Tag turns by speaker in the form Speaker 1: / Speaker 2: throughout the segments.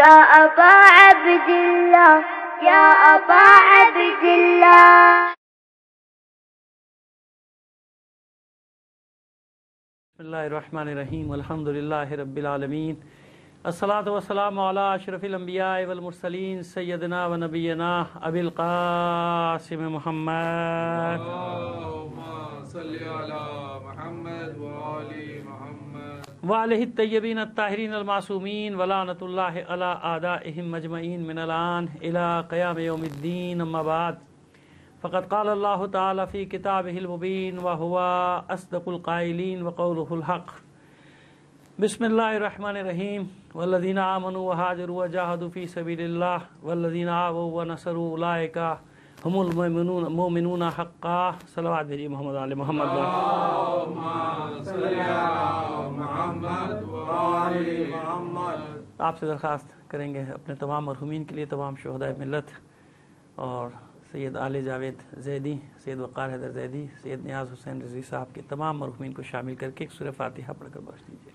Speaker 1: يا أبا عبد الله يا أبا عبد الله.
Speaker 2: بسم الله الرحمن الرحيم والحمد لله رب العالمين الصلاة والسلام على أشرف الأنبياء والمرسلين سيدنا ونبينا أبي القاسم محمد
Speaker 3: اللهم صل على محمد وآل محمد
Speaker 2: وعليه الطيبين الطاهرين المعصومين ولعنة الله على أعدائهم أجمعين من الآن إلى قيام يوم الدين. أما بعد فقد قال الله تعالى في كتابه المبين وهو أصدق القائلين وقوله الحق. بسم الله الرحمن الرحيم والذين آمنوا وهاجروا وجاهدوا في سبيل الله والذين آووا ونصروا أولئك هم المؤمنون حقا. صلوات بھیجیے محمد علی محمد.
Speaker 3: اللهم صل على محمد وآل محمد.
Speaker 2: آپ سے درخواست کریں گے اپنے تمام مرحومین کے لیے، تمام شہدائے ملت اور سید آل جاوید زیدی، سید وقار حیدر زیدی، سید نیاز حسین رضوی صاحب کے تمام مرحومین کو شامل کر کے ایک سورہ فاتحہ پڑھ کر بخش دیجیے.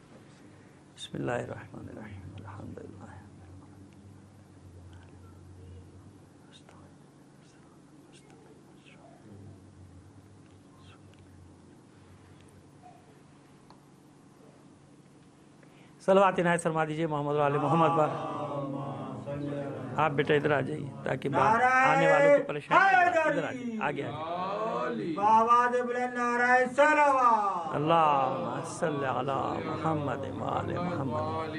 Speaker 2: بسم اللہ الرحمن الرحیم الحمد للہ. صلوات عنایت فرما دیجیے محمد علی محمد پر. آپ بیٹا ادھر آ جائیے تاکہ آنے والوں کو پریشانی ادھر آ جائیے. آگے اللہم صل علی محمد وآل محمد.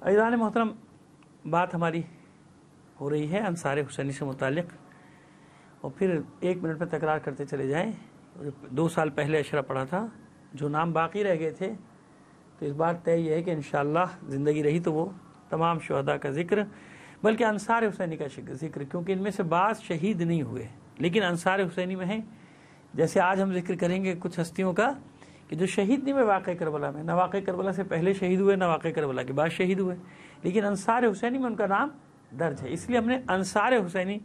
Speaker 2: عزیزان محترم، بات ہماری ہو رہی ہے انصار حسینی سے متعلق، اور پھر 1 منٹ میں تکرار کرتے چلے جائیں. 2 سال پہلے اشرا پڑھا تھا، جو نام باقی رہ گئے تھے، تو اس بار طے یہ ہے کہ انشاءاللہ زندگی رہی تو وہ تمام شہداء کا ذکر، بلکہ انصار حسینی کا ذکر، کیونکہ ان میں سے بعض شہید نہیں ہوئے لیکن انصار حسینی میں ہیں. جیسے آج ہم ذکر کریں گے کچھ ہستیوں کا کہ جو شہید نہیں ہوئے واقع کربلا میں، نہ واقع کربلا سے پہلے شہید ہوئے نہ واقع کربلا کے بعد شہید ہوئے، لیکن انصار حسینی میں ان کا نام درج ہے. اس لیے ہم نے انصار حسینی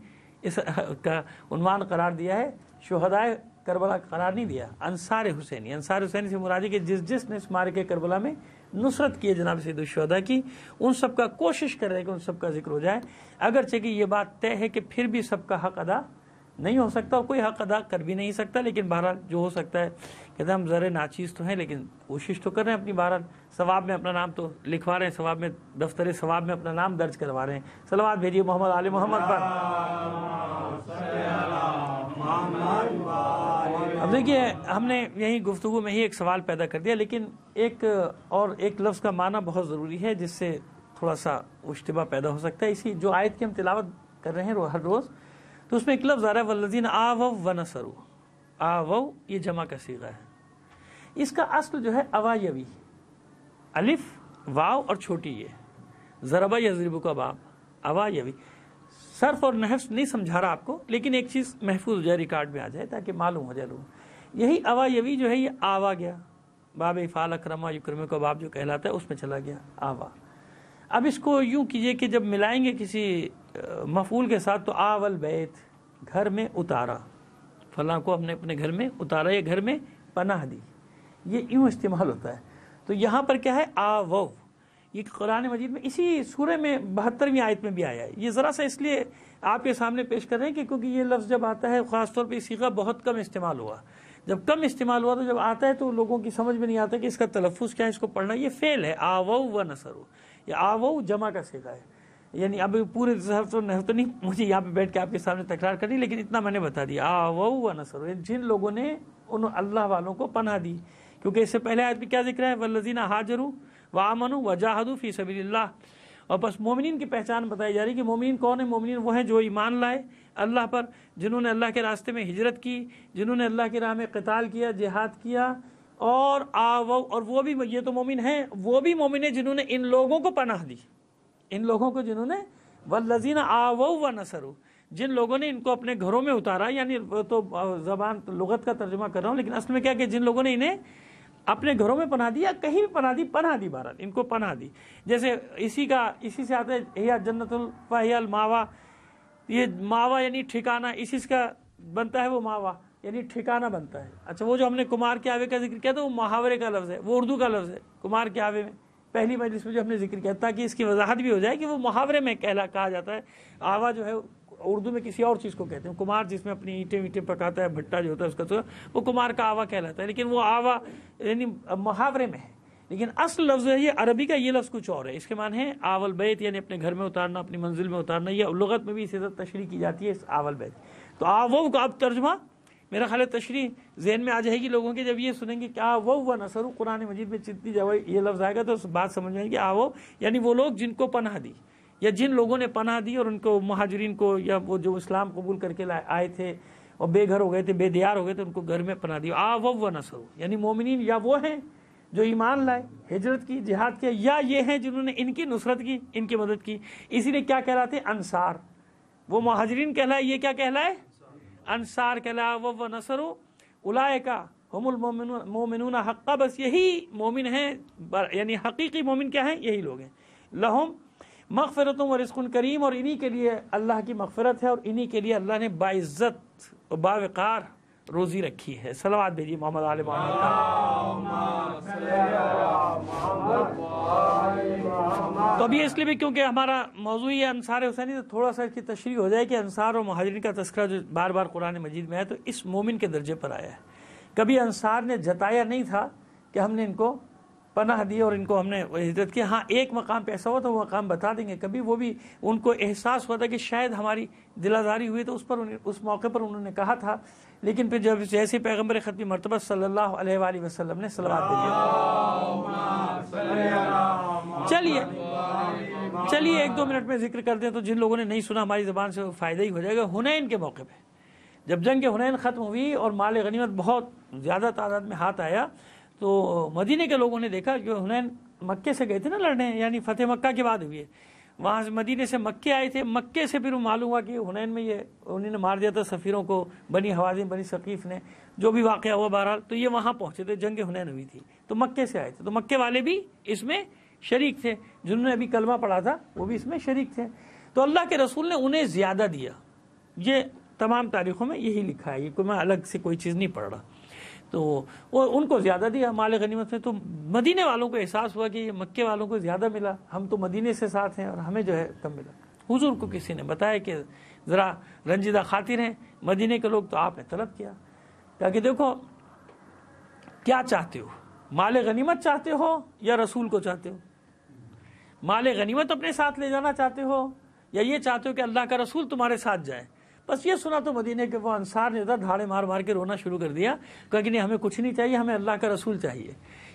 Speaker 2: اس کا عنوان قرار دیا ہے، شہدائے کربلا قرار نہیں دیا. انصار حسینی، انصار حسینی سے مراد ہے کہ جس نے اس معرکہ کربلا میں نصرت کی ہے جناب سید الشہداء کی، ان سب کا کوشش کر رہے ہیں کہ ان سب کا ذکر ہو جائے. اگرچہ کہ یہ بات طے ہے کہ پھر بھی سب کا حق ادا نہیں ہو سکتا اور کوئی حق ادا کر بھی نہیں سکتا، لیکن بہرحال جو ہو سکتا ہے، کہتے ہیں ہم ذرے ناچیز تو ہیں لیکن کوشش تو کر رہے ہیں اپنی. بہرحال ثواب میں اپنا نام تو لکھوا رہے ہیں، ثواب میں دفتر ثواب میں اپنا نام درج کروا رہے ہیں. صلوات بھیجیے محمد علی محمد پر. اب دیکھیے، ہم نے یہی گفتگو میں ہی ایک سوال پیدا کر دیا، لیکن ایک لفظ کا معنی بہت ضروری ہے جس سے تھوڑا سا اشتباہ پیدا ہو سکتا ہے. اسی جو آیت کی ہم تلاوت کر رہے ہیں ہر روز، تو اس میں ایک لفظ آ رہا ہے والذین آووا ونصروا. آووا یہ جمع کا صیغہ ہے. اس کا اصل جو ہے اوایوی، الف واو اور چھوٹی یہ، ضربہ یضرب کا باب، اوایوی. صرف اور نحو نہیں سمجھا رہا آپ کو، لیکن ایک چیز محفوظ ہو جائے، ریکارڈ میں آ جائے تاکہ معلوم ہو جائے لوگوں. یہی اوایوی جو ہے یہ آوا گیا، باب افعال اکرما یکرم کا باب جو کہلاتا ہے اس میں چلا گیا آوا. اب اس کو یوں کیجئے کہ جب ملائیں گے کسی مفعول کے ساتھ تو آول بیت، گھر میں اتارا، فلاں کو ہم نے اپنے گھر میں اتارا یا گھر میں پناہ دی، یہ یوں استعمال ہوتا ہے. تو یہاں پر کیا ہے آوو، یہ قرآن مجید میں اسی سورہ میں 72ویں آیت میں بھی آیا ہے. یہ ذرا سا اس لیے آپ کے سامنے پیش کر رہے ہیں کہ کیونکہ یہ لفظ جب آتا ہے خاص طور پہ یہ صیغہ بہت کم استعمال ہوا. جب کم استعمال ہوا تو جب آتا ہے تو لوگوں کی سمجھ میں نہیں آتا کہ اس کا تلفظ کیا ہے، اس کو پڑھنا. یہ فعل ہے آوو و نصرو، یہ آوو جمع کا صیغہ ہے. یعنی اب پورے صرف تو نہیں مجھے یہاں پہ بیٹھ کے آپ کے سامنے تکرار کرنی، لیکن اتنا میں نے بتا دیا آوو و نصرو، جن لوگوں نے ان اللہ والوں کو پناہ دی. کیونکہ اس سے پہلے آیت میں کیا ذکر ہے والذین ہاجروا وآمنوا وجاہدوا فی سبیل اللہ. اور بس مومنین کی پہچان بتائی جا رہی کہ مومنین کون ہیں. مومنین وہ ہیں جو ایمان لائے اللہ پر، جنہوں نے اللہ کے راستے میں ہجرت کی، جنہوں نے اللہ کی راہ میں قتال کیا، جہاد کیا، اور آوو، اور وہ بھی یہ تو مومن ہیں، وہ بھی مومن ہیں جنہوں نے ان لوگوں کو پناہ دی، ان لوگوں کو جنہوں نے والذین آووا ونصروا، جن لوگوں نے ان کو اپنے گھروں میں اتارا. یعنی تو زبان لغت کا ترجمہ کر رہا ہوں، لیکن اصل میں کیا کہ جن لوگوں نے انہیں اپنے گھروں میں پناہ دی یا کہیں بھی پناہ دی بہرحال ان کو پناہ دی. جیسے اسی سے آتا ہے ہیا جنت الفاہی الماوا، یہ ماوا یعنی ٹھکانہ، اسی کا بنتا ہے وہ ماوا یعنی ٹھکانہ بنتا ہے. اچھا وہ جو ہم نے کمار کے آوے کا ذکر کیا تو وہ محاورے کا لفظ ہے، وہ اردو کا لفظ ہے. کمار کے آوے میں پہلی مجلس میں جو ہم نے ذکر کیا، تاکہ اس کی وضاحت بھی ہو جائے کہ وہ محاورے میں کہا جاتا ہے۔ آوا جو ہے اردو میں کسی اور چیز کو کہتے ہیں، کمار جس میں اپنی اینٹیں ویٹیں پکاتا ہے، بھٹا جو ہوتا ہے اس کا، تو وہ کمار کا آوا کہلاتا ہے، لیکن وہ آوا یعنی محاورے میں ہے، لیکن اصل لفظ ہے یہ عربی کا، یہ لفظ کچھ اور ہے۔ اس کے معنی ہے آول بیت، یعنی اپنے گھر میں اتارنا، اپنی منزل میں اتارنا، یا لغت میں بھی اسی طرح تشریح کی جاتی ہے اس آول بیت۔ تو آوو کا اب ترجمہ میرا خیال ہے تشریح ذہن میں آ جائے گی لوگوں کے، جب یہ سنیں گے کہ آوو و نصروا، قرآن مجید میں جتنی جگہ یہ لفظ آئے گا تو بات سمجھ میں آئے گی۔ آوو یعنی وہ لوگ جن کو پناہ دی، یا جن لوگوں نے پناہ دی اور ان کو مہاجرین کو، یا وہ جو اسلام قبول کر کے آئے تھے اور بے گھر ہو گئے تھے، بے دیار ہو گئے تھے، ان کو گھر میں پناہ دی۔ آوو و نصروا یعنی مومنین یا وہ ہیں جو ایمان لائے، ہجرت کی، جہاد کیا، یا یہ ہیں جنہوں نے ان کی نصرت کی، ان کی مدد کی، اسی لیے کیا کہلاتے ہیں؟ انصار۔ وہ مہاجرین کہلائے، یہ کیا کہلائے؟ انصار کہلائے۔ آوو و نصروا اولئک ہم المؤمنون حقا، بس یہی مومن ہیں، یعنی حقیقی مومن کیا ہیں؟ یہی لوگ ہیں۔ لہم مغفرت و رزق کریم، اور انہی کے لیے اللہ کی مغفرت ہے، اور انہی کے لیے اللہ نے باعزت اور باوقار روزی رکھی ہے۔ صلوات بھیجیے محمد آل محمد کا۔ تو ابھی اس لیے بھی کیونکہ ہمارا موضوع یہ انصار حسینی، تو تھوڑا سا اس کی تشریح ہو جائے کہ انصار اور مہاجرین کا تذکرہ جو بار بار قرآن مجید میں ہے تو اس مومن کے درجے پر آیا ہے۔ کبھی انصار نے جتایا نہیں تھا کہ ہم نے ان کو پناہ دی اور ان کو ہم نے ہجرت کی۔ ہاں ایک مقام پہ ایسا ہوا تو وہ مقام بتا دیں گے، کبھی وہ بھی ان کو احساس ہوا تھا کہ شاید ہماری دل آزاری ہوئی، تو اس موقع پر انہوں نے کہا تھا، لیکن پھر جب جیسے پیغمبر ختمی مرتبہ صلی اللہ علیہ وآلہ وسلم نے صلوات بھیجی۔ چلیے 1-2 منٹ میں ذکر کر دیں تو جن لوگوں نے نہیں سنا ہماری زبان سے فائدہ ہی ہو جائے گا۔ حنین کے موقع پہ جب جنگ حنین ختم ہوئی اور مال غنیمت بہت زیادہ تعداد میں ہاتھ آیا، تو مدینے کے لوگوں نے دیکھا کہ حنین مکے سے گئے تھے نا لڑنے، یعنی فتح مکہ کے بعد ہوئی ہے، وہاں سے مدینے سے مکے آئے تھے، مکے سے پھر معلوم ہوا کہ حنین میں یہ انہوں نے مار دیا تھا سفیروں کو، بنی حوازن بنی ثقیف نے، جو بھی واقعہ ہوا بہرحال، تو یہ وہاں پہنچے تھے، جنگ حنین ہوئی تھی، تو مکے سے آئے تھے، تو مکے والے بھی اس میں شریک تھے، جنہوں نے ابھی کلمہ پڑھا تھا وہ بھی اس میں شریک تھے۔ تو اللہ کے رسول نے انہیں زیادہ دیا، یہ تمام تاریخوں میں یہی لکھا ہے، یہ کوئی میں الگ سے کوئی چیز نہیں پڑھ رہا، تو وہ ان کو زیادہ دیا مال غنیمت میں۔ تو مدینے والوں کو احساس ہوا کہ یہ مکے والوں کو زیادہ ملا، ہم تو مدینے سے ساتھ ہیں اور ہمیں جو ہے کم ملا۔ حضور کو کسی نے بتایا کہ ذرا رنجیدہ خاطر ہیں مدینے کے لوگ، تو آپ نے طلب کیا، کہا کہ دیکھو کیا چاہتے ہو، مال غنیمت چاہتے ہو یا رسول کو چاہتے ہو؟ مال غنیمت اپنے ساتھ لے جانا چاہتے ہو یا یہ چاہتے ہو کہ اللہ کا رسول تمہارے ساتھ جائے؟ بس یہ سنا تو مدینے کے وہ انصار نے دھاڑے مار مار کے رونا شروع کر دیا، کہا کہ نہیں ہمیں کچھ نہیں چاہیے، ہمیں اللہ کا رسول چاہیے۔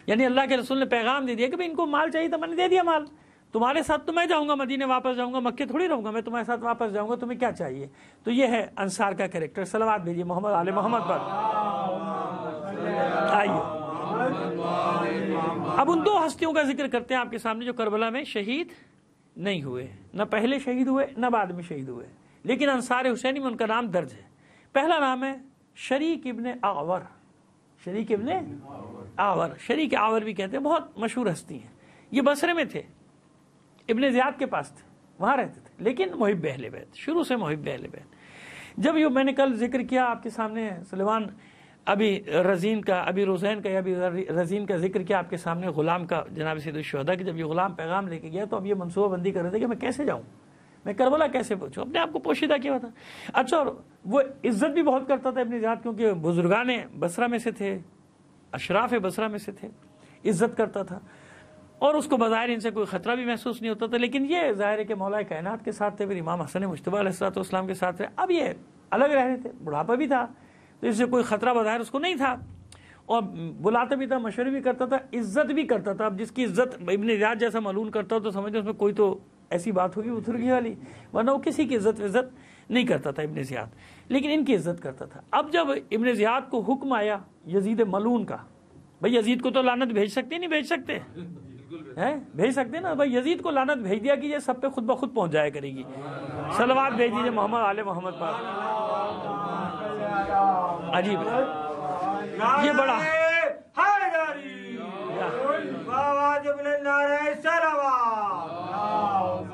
Speaker 2: یعنی اللہ کے رسول نے پیغام دے دیا کہ ان کو مال چاہیے تو میں نے دے دیا مال، تمہارے ساتھ تو میں جاؤں گا، مدینے واپس جاؤں گا، مکے تھوڑی رہوں گا، میں تمہارے ساتھ واپس جاؤں گا، تمہیں کیا چاہیے؟ تو یہ ہے انصار کا کریکٹر۔ صلوات بھیجیے محمد آل محمد پر۔ آئیے اب ان 2 ہستیوں کا ذکر کرتے ہیں آپ کے سامنے جو کربلا میں شہید نہیں ہوئے، نہ پہلے شہید ہوئے نہ بعد میں شہید ہوئے، لیکن انصار حسینی میں ان کا نام درج ہے۔ پہلا نام ہے شریک ابن اعور۔ شریک ابن اعور، شریک اعور بھی کہتے ہیں، بہت مشہور ہستی ہیں، یہ بصرے میں تھے، ابن زیاد کے پاس تھے، وہاں رہتے تھے، لیکن محب اہل بیت، شروع سے محب اہل بیت۔ جب یہ میں نے کل ذکر کیا آپ کے سامنے سلیمان ابی رزین کا، ابی روزین کا یا ابی رزین کا ذکر کیا آپ کے سامنے، غلام کا، جناب سید الشہداء کہ جب یہ غلام پیغام لے کے گیا تو اب یہ منصوبہ بندی کر رہے تھے کہ میں کیسے جاؤں، میں کربلا کیسے پہنچوں، اپنے آپ کو پوشیدہ کیا تھا۔ اچھا، اور وہ عزت بھی بہت کرتا تھا ابن زیاد، کیونکہ بزرگان بصرہ میں سے تھے، اشراف بصرہ میں سے تھے، عزت کرتا تھا، اور اس کو بظاہر ان سے کوئی خطرہ بھی محسوس نہیں ہوتا تھا، لیکن یہ ظاہر ہے کہ مولا کائنات کے ساتھ تھے، پھر امام حسن مجتبیٰ علیہ السلام کے ساتھ تھے، اب یہ الگ رہ رہے تھے، بڑھاپا بھی تھا تو اس سے کوئی خطرہ بظاہر اس کو نہیں تھا، اور بلاتا بھی تھا، مشورے بھی کرتا تھا، عزت بھی کرتا تھا۔ اب جس کی عزت ابن زیاد جیسا ملعون کرتا ہو تو سمجھو اس میں کوئی تو ایسی بات ہوگی اترگی والی، ورنہ وہ کسی کی عزت نہیں کرتا تھا ابن زیاد، لیکن ان کی عزت کرتا تھا۔ اب جب ابن زیاد کو حکم آیا یزید ملعون کا، بھائی یزید کو تو لعنت بھیج سکتے نہیں بھیج سکتے ہیں، بھیج سکتے نا، بھائی یزید کو لعنت بھیج دیا کیجیے، سب پہ خود بخود پہنچ جایا کرے گی۔ صلوات بھیج دیجیے محمد آل محمد پر۔ عجیب ہے یہ بڑا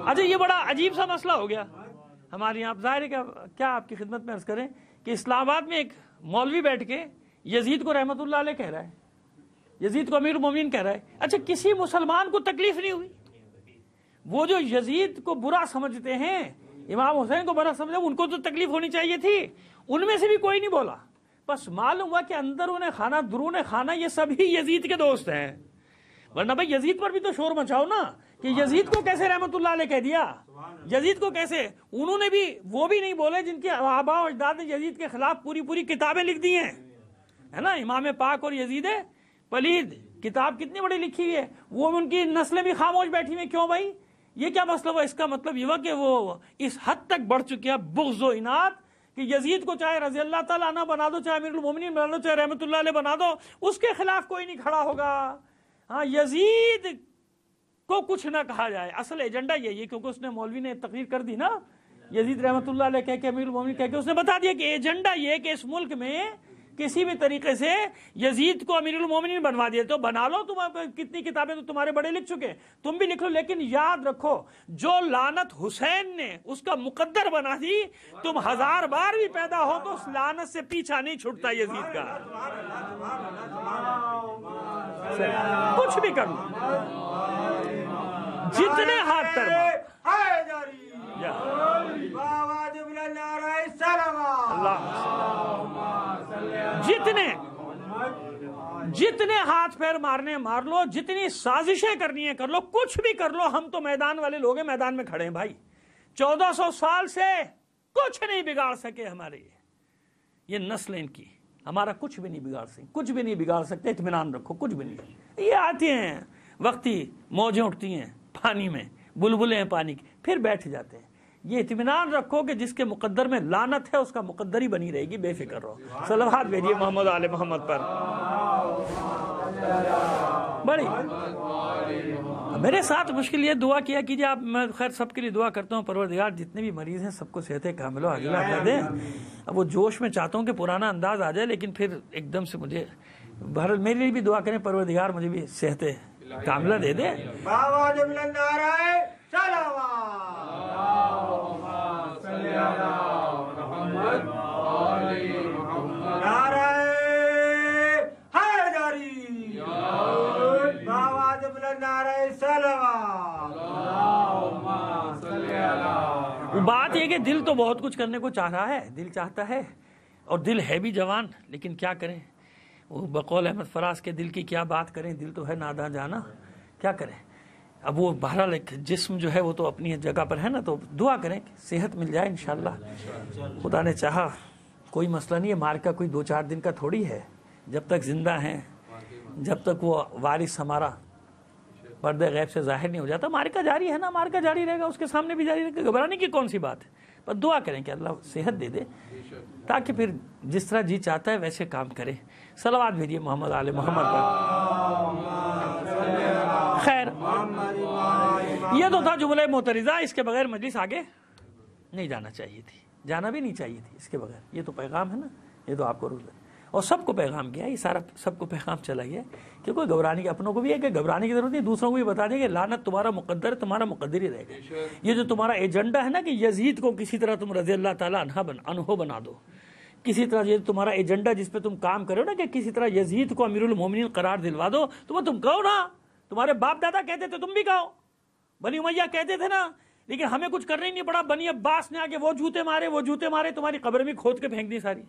Speaker 2: اچھا، یہ بڑا عجیب سا مسئلہ ہو گیا ہمارے یہاں۔ ظاہر ہے کیا آپ کی خدمت میں عرض کریں کہ اسلام آباد میں ایک مولوی بیٹھ کے یزید کو رحمت اللہ علیہ کہہ رہا ہے، یزید کو امیر المومنین کہہ رہا ہے. اچھا کسی مسلمان کو تکلیف نہیں ہوئی؟ وہ جو یزید کو برا سمجھتے ہیں، امام حسین کو برا سمجھتے ہیں، ان کو تو تکلیف ہونی چاہیے تھی، ان میں سے بھی کوئی نہیں بولا. بس معلوم ہوا کہ اندرون خانہ درون خانہ یہ سبھی یزید کے دوست ہیں. ورنہ بھائی یزید پر بھی تو شور مچاؤ نا کہ یزید کو کیسے رحمت اللہ علیہ کہہ دیا، یزید کو کیسے. انہوں نے بھی وہ بھی نہیں بولے جن کے آباء و اجداد نے یزید کے خلاف پوری کتابیں لکھ دی ہیں، ہے نا. امام پاک اور یزید پلید کتاب کتنی بڑی لکھی ہے، وہ ان کی نسلیں بھی خاموش بیٹھی ہوئی. کیوں بھائی؟ یہ کیا مسئلہ ہوا؟ اس کا مطلب یہ ہوا کہ وہ اس حد تک بڑھ چکے بغض و اناد کہ یزید کو چاہے رضی اللہ تعالیٰ عنہ بنا دو، چاہے امیر المومنین بنا دو، چاہے رحمت اللہ علیہ بنا دو، اس کے خلاف کوئی نہیں کھڑا ہوگا. ہاں یزید کو کچھ نہ کہا جائے. اصل ایجنڈا یہی ہے، کیونکہ اس نے مولوی نے تقریر کر دی نا، یزید رحمت اللہ علیہ کہہ کے امیر المومنین کہہ کے اس نے بتا دیا کہ ایجنڈا یہ ہے کہ اس ملک میں کسی بھی طریقے سے یزید کو امیر المومنین بنوا دیا. تو بنا لو، تم کتنی کتابیں تو تمہارے بڑے لکھ چکے، تم بھی لکھ لو، لیکن یاد رکھو جو لعنت حسین نے اس کا مقدر بنا دی، تم 1000 بار بھی پیدا ہو تو اس لعنت سے پیچھا نہیں چھوٹتا یزید کا. کچھ بھی کر لو، جتنے ہاتھ تر جتنے ہاتھ پیر مارنے مار لو، جتنی سازشیں کرنی ہے کر لو، کچھ بھی کر لو. ہم تو میدان والے لوگ ہیں، میدان میں کھڑے ہیں بھائی. 1400 سال سے کچھ نہیں بگاڑ سکے ہمارے یہ نسل ان کی، ہمارا کچھ بھی نہیں بگاڑ سکتے، کچھ بھی نہیں بگاڑ سکتے. اطمینان رکھو، کچھ بھی نہیں. یہ آتے ہیں وقتی موجیں اٹھتی ہیں پانی میں، بلبلیں ہیں پانی کی، پھر بیٹھ جاتے ہیں. یہ اطمینان رکھو کہ جس کے مقدر میں لعنت ہے اس کا مقدر ہی بنی رہے گی، بے فکر رہو. صلوات بھیجیے محمد آل محمد پر. بڑی میرے ساتھ مشکل یہ دعا کیا کیجیے آپ. میں خیر سب کے لیے دعا کرتا ہوں، پروردگار جتنے بھی مریض ہیں سب کو صحت کامل و عاجلہ عطا دے. اب وہ جوش میں چاہتا ہوں کہ پرانا انداز آ جائے، لیکن پھر ایک دم سے مجھے بہرحال میرے لیے بھی دعا کریں، پروردگار مجھے بھی صحت کاملہ دے دے. بات یہ کہ دل تو بہت کچھ کرنے کو چاہ رہا ہے، دل چاہتا ہے، اور دل ہے بھی جوان، لیکن کیا کریں. وہ بقول احمد فراز کے دل کی کیا بات کریں، دل تو ہے ناداں جانا، کیا کریں. اب وہ بہرحال ایک جسم جو ہے وہ تو اپنی جگہ پر ہے نا، تو دعا کریں کہ صحت مل جائے انشاءاللہ. خدا نے چاہا کوئی مسئلہ نہیں ہے. مارکا کوئی 2-4 دن کا تھوڑی ہے. جب تک زندہ ہیں، جب تک وہ وارث ہمارا پردے غیب سے ظاہر نہیں ہو جاتا، مارکا جاری ہے نا، مارکا جاری رہے گا، اس کے سامنے بھی جاری رہے گا. گھبرانے کی کون سی بات ہے. پر دعا کریں کہ اللہ صحت دے دے تاکہ پھر جس طرح جی چاہتا ہے ویسے کام کرے. صلوات بھیجیے محمد آل محمد پر. خیر یہ تو تھا جملہ معترضہ، اس کے بغیر مجلس آگے نہیں جانا چاہیے تھی، جانا بھی نہیں چاہیے تھی اس کے بغیر. یہ تو پیغام ہے نا، یہ تو آپ کو روز ہے اور سب کو پیغام کیا، یہ سارا سب کو پیغام چلا گیا کہ کوئی گھبرانے کی، اپنوں کو بھی ہے کہ گھبرانے کی ضرورت نہیں، دوسروں کو بھی بتا دیں کہ لعنت تمہارا مقدر ہے، تمہارا مقدر ہی رہے گا. یہ جو تمہارا ایجنڈا ہے نا کہ یزید کو کسی طرح تم رضی اللہ تعالیٰ عنہ بنا دو، کسی طرح یہ تمہارا ایجنڈا جس پہ تم کام کرو نا کہ کسی طرح یزید کو امیر المومنین قرار دلوا دو، تم کہو نا، تمہارے باپ دادا کہتے تھے، تم بھی کہو، بنی امیہ کہتے تھے نا، لیکن ہمیں کچھ کرنا ہی نہیں پڑا. بنی عباس نے آگے وہ جوتے مارے تمہاری قبر میں کھود کے پھینک دی ساری.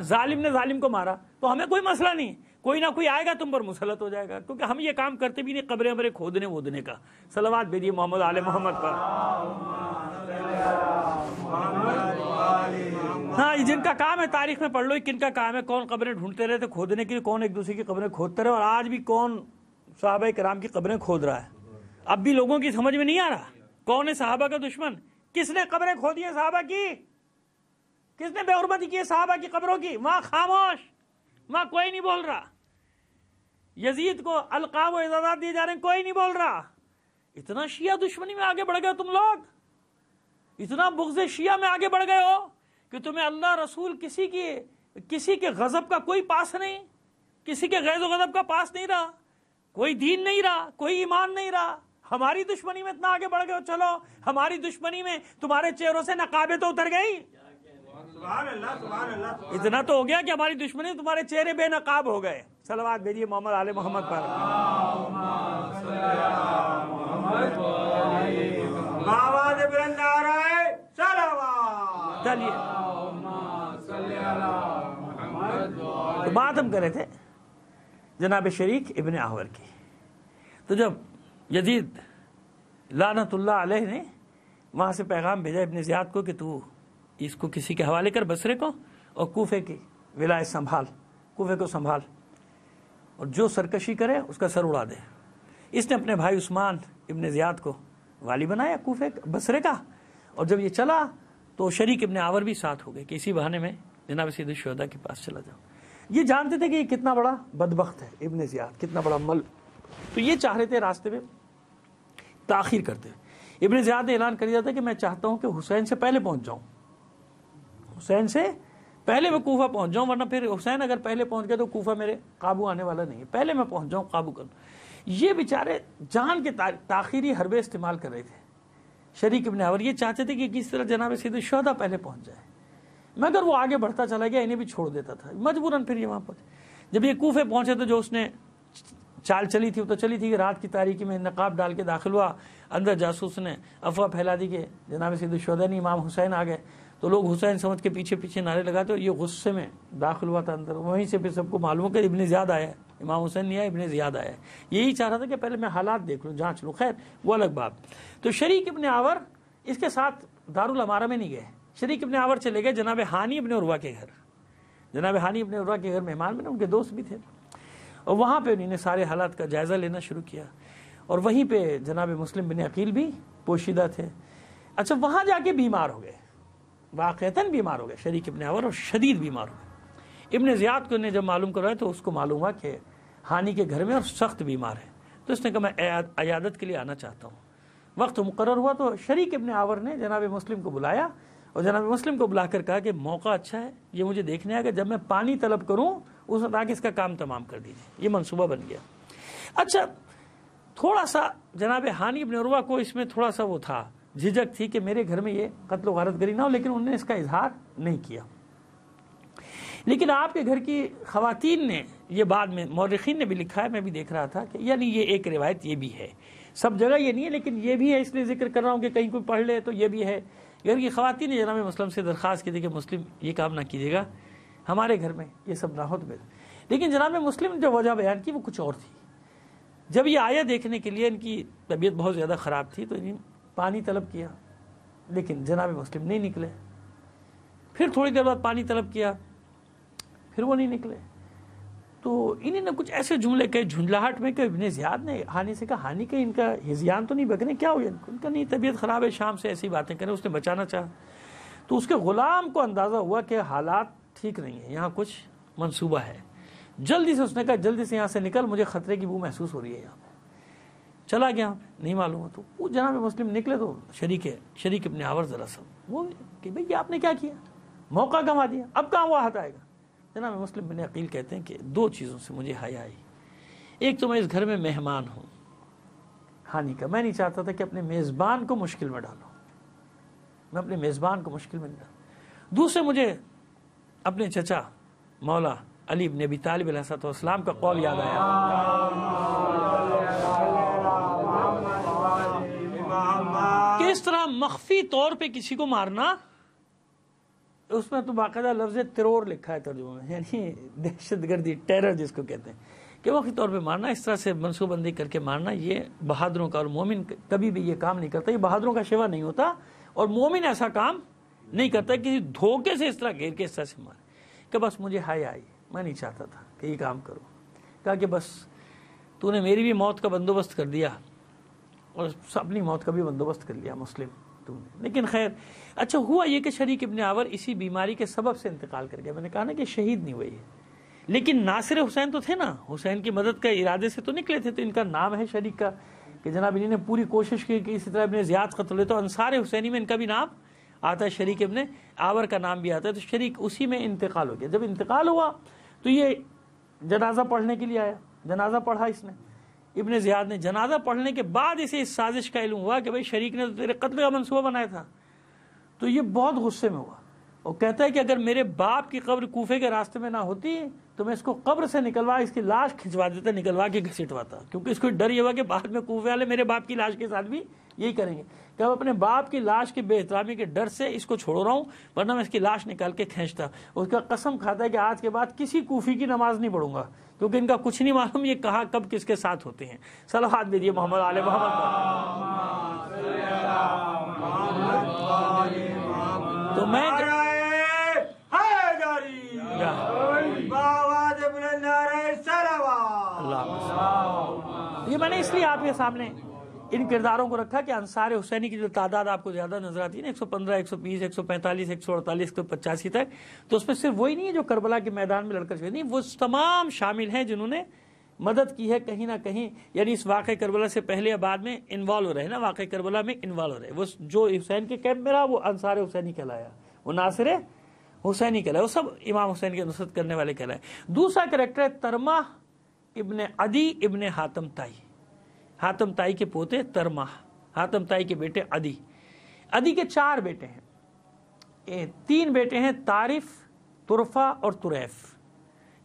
Speaker 2: ظالم نے ظالم کو مارا تو ہمیں کوئی مسئلہ نہیں، کوئی نہ کوئی آئے گا تم پر مسلط ہو جائے گا، کیونکہ ہم یہ کام کرتے بھی نہیں قبریں کھودنے وودنے کا. صلوات بھیجیے محمد آل محمد پر. ہاں جن کا کام ہے تاریخ میں پڑھ لو کن کا کام ہے، کون قبریں ڈھونڈتے رہے تھے کھودنے کے لیے، کون ایک دوسرے کی قبریں کھودتے رہے، اور آج بھی کون صحابہ کرام کی قبریں کھود رہا ہے. اب بھی لوگوں کی سمجھ میں نہیں آ رہا کون ہے صحابہ کا دشمن، کس نے قبریں کھودی ہیں صحابہ کی، کس نے بے حرمتی کی ہے صحابہ کی قبروں کی. وہاں خاموش، وہاں کوئی نہیں بول رہا. یزید کو القاب و اعزازات دیے جا رہے ہیں، کوئی نہیں بول رہا. اتنا شیعہ دشمنی میں آگے بڑھ گئے تم لوگ، اتنا بغض شیعہ میں آگے بڑھ گئے ہو کہ تمہیں اللہ رسول کسی کے غضب کا کوئی پاس نہیں، کسی کے غیظ و غضب کا پاس نہیں رہا، کوئی دین نہیں رہا، کوئی ایمان نہیں رہا. ہماری دشمنی میں اتنا آگے بڑھ گئے ہو. چلو ہماری دشمنی میں تمہارے چہروں سے نقابیں تو اتر گئی، اتنا تو ہو گیا کہ ہماری دشمنی تمہارے چہرے بے نقاب ہو گئے. صلوات بھیجیے محمد آل محمد پر.
Speaker 3: آواز بلند آ رہا ہے صلوات.
Speaker 2: چلیے تو بات ہم کر رہے تھے جناب شریک ابن احور کی. تو جب یزید لعنت اللہ علیہ نے وہاں سے پیغام بھیجا ابن زیاد کو کہ تو اس کو کسی کے حوالے کر بصرے کو اور کوفے کی ولایت سنبھال, کوفے کو سنبھال, اور جو سرکشی کرے اس کا سر اڑا دے. اس نے اپنے بھائی عثمان ابن زیاد کو والی بنایا کوفے بصرے کا. اور جب یہ چلا تو شریک ابن احور بھی ساتھ ہو گئے کہ اسی بہانے میں جناب سید الشہداء کے پاس چلا جاؤ. یہ جانتے تھے کہ یہ کتنا بڑا بدبخت ہے ابن زیاد, کتنا بڑا مل. تو یہ چاہ رہے تھے راستے میں تاخیر کرتے. ابن زیاد نے اعلان کر دیا تھا کہ میں چاہتا ہوں کہ حسین سے پہلے پہنچ جاؤں, حسین سے پہلے میں کوفہ پہنچ جاؤں, ورنہ پھر حسین اگر پہلے پہنچ گئے تو کوفہ میرے قابو آنے والا نہیں ہے, پہلے میں پہنچ جاؤں, قابو کروں. یہ بیچارے جان کے تاخیری حربے استعمال کر رہے تھے. شریک ابن احور یہ چاہتے تھے کہ کس طرح جناب سید الشہداء پہلے پہنچ جائے, مگر وہ آگے بڑھتا چلا گیا, انہیں بھی چھوڑ دیتا تھا مجبوراً. پھر یہ وہاں پہنچے. جب یہ کوفے پہنچے تو جو اس نے چال چلی تھی وہ تو چلی تھی کہ رات کی تاریکی میں نقاب ڈال کے داخل ہوا, اندر جاسوس نے افواہ پھیلا دی کہ جناب سید الشہداء نہیں امام حسین آ گئے. تو لوگ حسین سمجھ کے پیچھے پیچھے نعرے لگاتے, اور یہ غصے میں داخل ہوا تھا اندر. وہیں سے پھر سب کو معلوم ہو کہ ابن زیاد آیا ہے, امام حسین نہیں آیا, ابن زیاد آیا ہے. یہی چاہ رہا تھا کہ پہلے میں حالات دیکھ لوں, جانچ لوں. خیر وہ الگ بات. تو شریک ابن احور اس کے ساتھ دارالامارہ میں نہیں گئے. شریک ابن احور چلے گئے جناب ہانی ابن عروہ کے گھر. جناب ہانی ابن عروہ کے گھر مہمان بنے, ان کے دوست بھی تھے, اور وہاں پہ انہوں نے سارے حالات کا جائزہ لینا شروع کیا. اور وہیں پہ جناب مسلم بن عقیل بھی پوشیدہ تھے. اچھا وہاں جا کے بیمار ہو گئے, واقعتاً بیمار ہو گئے شریک ابن احور, اور شدید بیمار ہو گئے. ابن زیاد کو نے جب معلوم کروایا تو اس کو معلوم ہوا کہ ہانی کے گھر میں اور سخت بیمار ہے. تو اس نے کہا میں عیادت کے لیے آنا چاہتا ہوں. وقت مقرر ہوا تو شریک ابن احور نے جناب مسلم کو بلایا, اور جناب مسلم کو بلا کر کہا کہ موقع اچھا ہے, یہ مجھے دیکھنے آیا کہ جب میں پانی طلب کروں اس وقت آگے اس کا کام تمام کر دیجیے. یہ منصوبہ بن گیا. اچھا تھوڑا سا جناب ہانی ابن عروہ کو اس میں تھوڑا سا وہ تھا, جھجک تھی کہ میرے گھر میں یہ قتل و غارت گری نہ ہو, لیکن انہوں نے اس کا اظہار نہیں کیا. لیکن آپ کے گھر کی خواتین نے, یہ بعد میں مورخین نے بھی لکھا ہے, میں بھی دیکھ رہا تھا کہ یعنی یہ ایک روایت یہ بھی ہے, سب جگہ یہ نہیں ہے لیکن یہ بھی ہے, اس لیے ذکر کر رہا ہوں کہ کہیں کوئی پڑھ لے تو یہ بھی ہے. گھر کی خواتین نے جناب مسلم سے درخواست کی تھی کہ مسلم یہ کام نہ کیجیے گا, ہمارے گھر میں یہ سب نہ ہو. لیکن جناب مسلم نے جو وجہ بیان کی وہ کچھ اور تھی. جب یہ آیا دیکھنے کے لیے, ان کی طبیعت بہت زیادہ خراب تھی, تو انہیں پانی طلب کیا, لیکن جناب مسلم نہیں نکلے. پھر تھوڑی دیر بعد پانی طلب کیا, پھر وہ نہیں نکلے. تو انہیں نے کچھ ایسے جملے کہے جھنجھلاہٹ میں کہ ابن زیاد نے ہانی سے کہا, ہانی کہ ان کا ہذیان تو نہیں بکنے, کیا ہو گیا ان کا؟ نہیں طبیعت خراب ہے, شام سے ایسی باتیں کریں. اس نے بچانا چاہا. تو اس کے غلام کو اندازہ ہوا کہ حالات ٹھیک نہیں ہیں, یہاں کچھ منصوبہ ہے. جلدی سے اس نے کہا جلدی سے یہاں سے نکل, مجھے خطرے کی بو محسوس ہو رہی ہے. یہاں چلا گیا, نہیں معلوم. تو وہ جناب مسلم نکلے تو شریک ابن احور ذرا سا وہ کہ بھئی آپ نے کیا کیا, موقع گنوا دیا, اب کہاں وہ ہاتھ آئے گا. جناب مسلم بن عقیل کہتے ہیں کہ دو چیزوں سے مجھے حیا آئی. ایک تو میں اس گھر میں مہمان ہوں ہانی کا, میں نہیں چاہتا تھا کہ اپنے میزبان کو مشکل میں ڈالوں, میں اپنے میزبان کو مشکل میں نہیں ڈالوں. دوسرے مجھے اپنے چچا مولا علی بن ابی طالب علیہ السلام کا قول یاد آیا کہ اس طرح مخفی طور پہ کسی کو مارنا, اس میں تو باقاعدہ لفظ ترور لکھا ہے ترجمہ میں, یعنی دہشت گردی, ٹیرر جس کو کہتے ہیں, کہ وقتی طور پہ مارنا, اس طرح سے منصوبہ بندی کر کے مارنا, یہ بہادروں کا, اور مومن کبھی بھی یہ کام نہیں کرتا, یہ بہادروں کا شیوا نہیں ہوتا, اور مومن ایسا کام نہیں کرتا کسی دھوکے سے اس طرح گھیر کے اس طرح سے مارے. کہ بس مجھے حیا آئی, میں نہیں چاہتا تھا کہ یہ کام کروں. کہا کہ بس تو نے میری بھی موت کا بندوبست کر دیا اور اپنی موت کا بھی بندوبست کر لیا مسلم تو نے. لیکن خیر اچھا ہوا یہ کہ شریک ابن احور اسی بیماری کے سبب سے انتقال کر گیا. میں نے کہا نا کہ شہید نہیں ہوئی ہے, لیکن ناصر حسین تو تھے نا, حسین کی مدد کا ارادے سے تو نکلے تھے. تو ان کا نام ہے شریک کا کہ جناب انہوں نے پوری کوشش کی کہ اسی طرح ابن زیاد قتل ہوئے, تو انصار حسینی میں ان کا بھی نام آتا ہے, شریک ابن احور کا نام بھی آتا ہے. تو شریک اسی میں انتقال ہو گیا. جب انتقال ہوا تو یہ جنازہ پڑھنے کے لیے آیا, جنازہ پڑھا اس نے, ابن زیاد نے. جنازہ پڑھنے کے بعد اسے اس سازش کا علم ہوا کہ بھئی شریک نے تو تیرے قتل کا منصوبہ بنایا تھا. تو یہ بہت غصے میں ہوا, وہ کہتا ہے کہ اگر میرے باپ کی قبر کوفے کے راستے میں نہ ہوتی تو میں اس کو قبر سے نکلوا اس کی لاش کھنچوا دیتا، نکلوا کے گھسیٹواتا، کیونکہ اس کو ڈر یہ ہوا کہ بعد میں کوفے والے میرے باپ کی لاش کے ساتھ بھی یہی کریں گے کہ اب اپنے باپ کی لاش کی بے احترامی کے ڈر سے اس کو چھوڑ رہا ہوں، ورنہ میں اس کی لاش نکال کے کھینچتا۔ اس کا قسم کھاتا ہے کہ آج کے بعد کسی کوفی کی نماز نہیں پڑھوں گا، کیونکہ ان کا کچھ نہیں معلوم یہ کہاں کب کس کے ساتھ ہوتے ہیں۔ صلوات بھیجیے محمد آل محمد پر۔ تو میں یہ میں نے اس لیے آپ کے سامنے ان کرداروں کو رکھا کہ انصار حسینی کی جو تعداد آپ کو زیادہ نظر آتی ہے نا، 115 120 145 148 185 تک، تو اس میں صرف وہی نہیں ہے جو کربلا کے میدان میں لڑ کر شہید، نہیں، وہ تمام شامل ہیں جنہوں نے مدد کی ہے کہیں نہ کہیں، یعنی اس واقعہ کربلا سے پہلے یا بعد میں انوالو رہے نا، واقعہ کربلا میں انوالو رہے۔ وہ جو حسین کے کیمپ میں رہا وہ انصار حسینی کہلایا، وہ ناصر حسینی کہلایا، وہ سب امام حسین کی نصرت کرنے والے کہلائے۔ دوسرا کریکٹر ہے ترمہ ابن عدی ابن حاتم طائی، حاتم طائی کے پوتے ترمہ، حاتم طائی کے بیٹے عدی۔ عدی کے 4 بیٹے ہیں، 3 بیٹے ہیں طارف، طرفہ اور طریف۔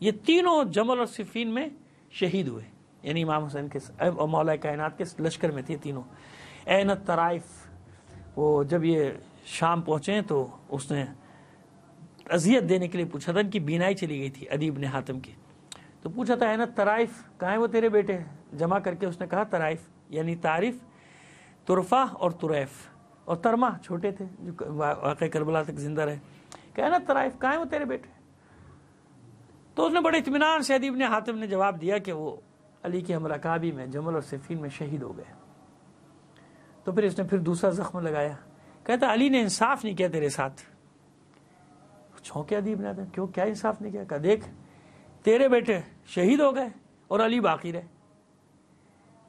Speaker 2: یہ تینوں جمل اور صفین میں شہید ہوئے، یعنی امام حسین کے مولا کائنات کے لشکر میں تھے تینوں۔ اینت طرائف، وہ جب یہ شام پہنچے تو اس نے اذیت دینے کے لیے پوچھا تھا، ان کی بینائی چلی گئی تھی عدی ابن حاتم کی، تو پوچھا تھا اینت طرائف کہاں ہیں وہ تیرے بیٹے، جمع کر کے اس نے کہا طرائف یعنی طارف، طرفہ اور طریف، اور ترمہ چھوٹے تھے جو واقع کربلا تک زندہ رہے، کہ اینت طرائف کہاں ہیں وہ تیرے بیٹے۔ تو اس نے بڑے اطمینان سے عدی ابن حاتم نے جواب دیا کہ وہ علی کی حملہ کعبی میں جمل اور صفین میں شہید ہو گئے۔ تو پھر اس نے پھر دوسرا زخم لگایا، کہتا علی نے انصاف نہیں کیا تیرے ساتھ۔ چھونکے عدی ابن حاتم، کیوں، کیا انصاف نہیں کیا؟ کہا دیکھ تیرے بیٹے شہید ہو گئے اور علی باقی رہے،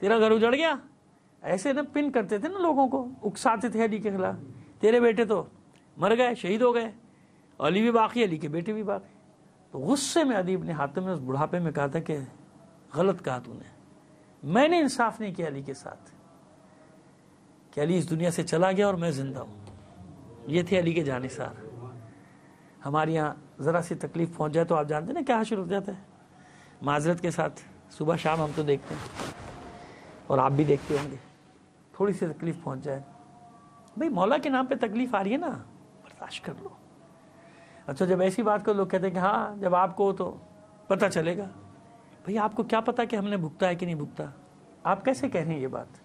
Speaker 2: تیرا گھر اجڑ گیا۔ ایسے نا پن کرتے تھے نا لوگوں کو، اکساتے تھے علی کے خلاف، تیرے بیٹے تو مر گئے، شہید ہو گئے، علی بھی باقی، علی کے بیٹے بھی باقی۔ تو غصے میں عدی ابن حاتم نے اس بڑھاپے میں کہا تھا کہ غلط کہا تو نے، میں نے انصاف نہیں کیا علی کے ساتھ، کہ علی اس دنیا سے چلا گیا اور میں زندہ ہوں۔ یہ تھے علی کے جانثار۔ ہمارے یہاں ذرا سی تکلیف پہنچ جائے تو آپ جانتے ہیں نا کیا حشر ہو جاتا ہے، معذرت کے ساتھ، صبح شام ہم تو دیکھتے ہیں اور آپ بھی دیکھتے ہوں گے، تھوڑی سی تکلیف پہنچ جائے، بھئی مولا کے نام پہ تکلیف آ رہی ہے نا، برداشت کر لو۔ اچھا جب ایسی بات کو لوگ کہتے ہیں کہ ہاں جب آپ کو تو پتہ چلے گا، بھئی آپ کو کیا پتا کہ ہم نے بھگتا ہے کہ نہیں بھگتا؟ آپ کیسے کہہ رہے ہیں یہ بات؟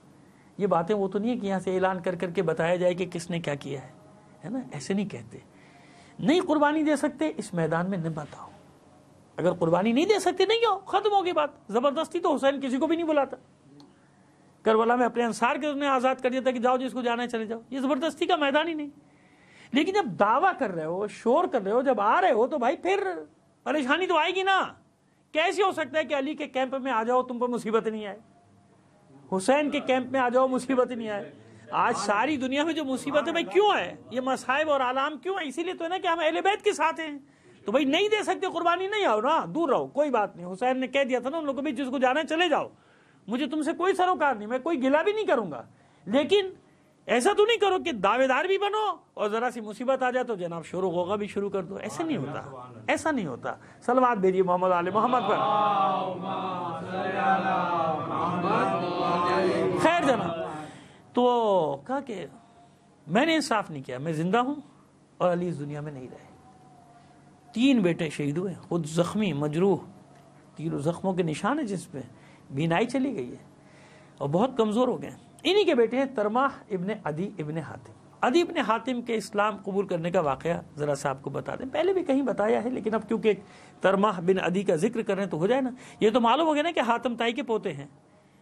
Speaker 2: یہ باتیں وہ تو نہیں ہے کہ یہاں سے اعلان کر کر کے بتایا جائے کہ کس نے کیا کیا ہے نا، ایسے نہیں کہتے۔ نہیں قربانی دے سکتے اس میدان میں نہ بتاؤ، اگر قربانی نہیں دے سکتے نہیں ہو، ختم ہوگی بات۔ زبردستی تو حسین کسی کو بھی نہیں بلاتا، کربلا میں اپنے انصار کے انہیں آزاد کر دیا تھا کہ جاؤ جس کو جانا ہے چلے جاؤ، یہ زبردستی کا میدان ہی نہیں۔ لیکن جب دعویٰ کر رہے ہو، شور کر رہے ہو، جب آ رہے ہو تو بھائی پھر پریشانی تو آئے گی نا۔ کیسے ہو سکتا ہے کہ علی کے کیمپ میں آ جاؤ تم پر مصیبت نہیں آئے، حسین کے کیمپ میں آ جاؤ مصیبت نہیں آئے؟ آج ساری دنیا میں جو مصیبت ہے بھائی کیوں ہے، یہ مصائب اور آلام کیوں ہے؟ اسی لیے تو ہے نا کہ ہم اہل بیت کے ساتھ ہیں، تو بھائی نہیں دے سکتے قربانی نہیں آؤ نا، دور رہو، کوئی بات نہیں۔ حسین نے کہہ دیا تھا نا ان لوگوں کو، جس کو جانا ہے چلے جاؤ، مجھے تم سے کوئی سروکار نہیں، میں کوئی گلہ بھی نہیں کروں گا، لیکن ایسا تو نہیں کرو کہ دعوے دار بھی بنو اور ذرا سی مصیبت آ جائے تو جناب شور و غوغا بھی شروع کر دو۔ ایسا نہیں ہوتا، ایسا نہیں ہوتا۔ صلوات بھیجیے محمد آل محمد پر۔ خیر جناب، تو کہا کہ میں نے انصاف نہیں کیا، میں زندہ ہوں اور علی اس دنیا میں نہیں رہے۔ 3 بیٹے شہید ہوئے، خود زخمی، مجروح، تیروں زخموں کے نشان ہیں جس پہ، بینائی چلی گئی ہے اور بہت کمزور ہو گئے۔ انہی کے بیٹے ہیں ترمہ ابن عدی ابن حاتم۔ عدی ابن حاتم کے اسلام قبول کرنے کا واقعہ ذرا سا آپ کو بتا دیں، پہلے بھی کہیں بتایا ہے لیکن اب کیونکہ ترمہ بن عدی کا ذکر کر رہے ہیں تو ہو جائے نا۔ یہ تو معلوم ہو گیا نا کہ حاتم طائی کے پوتے ہیں،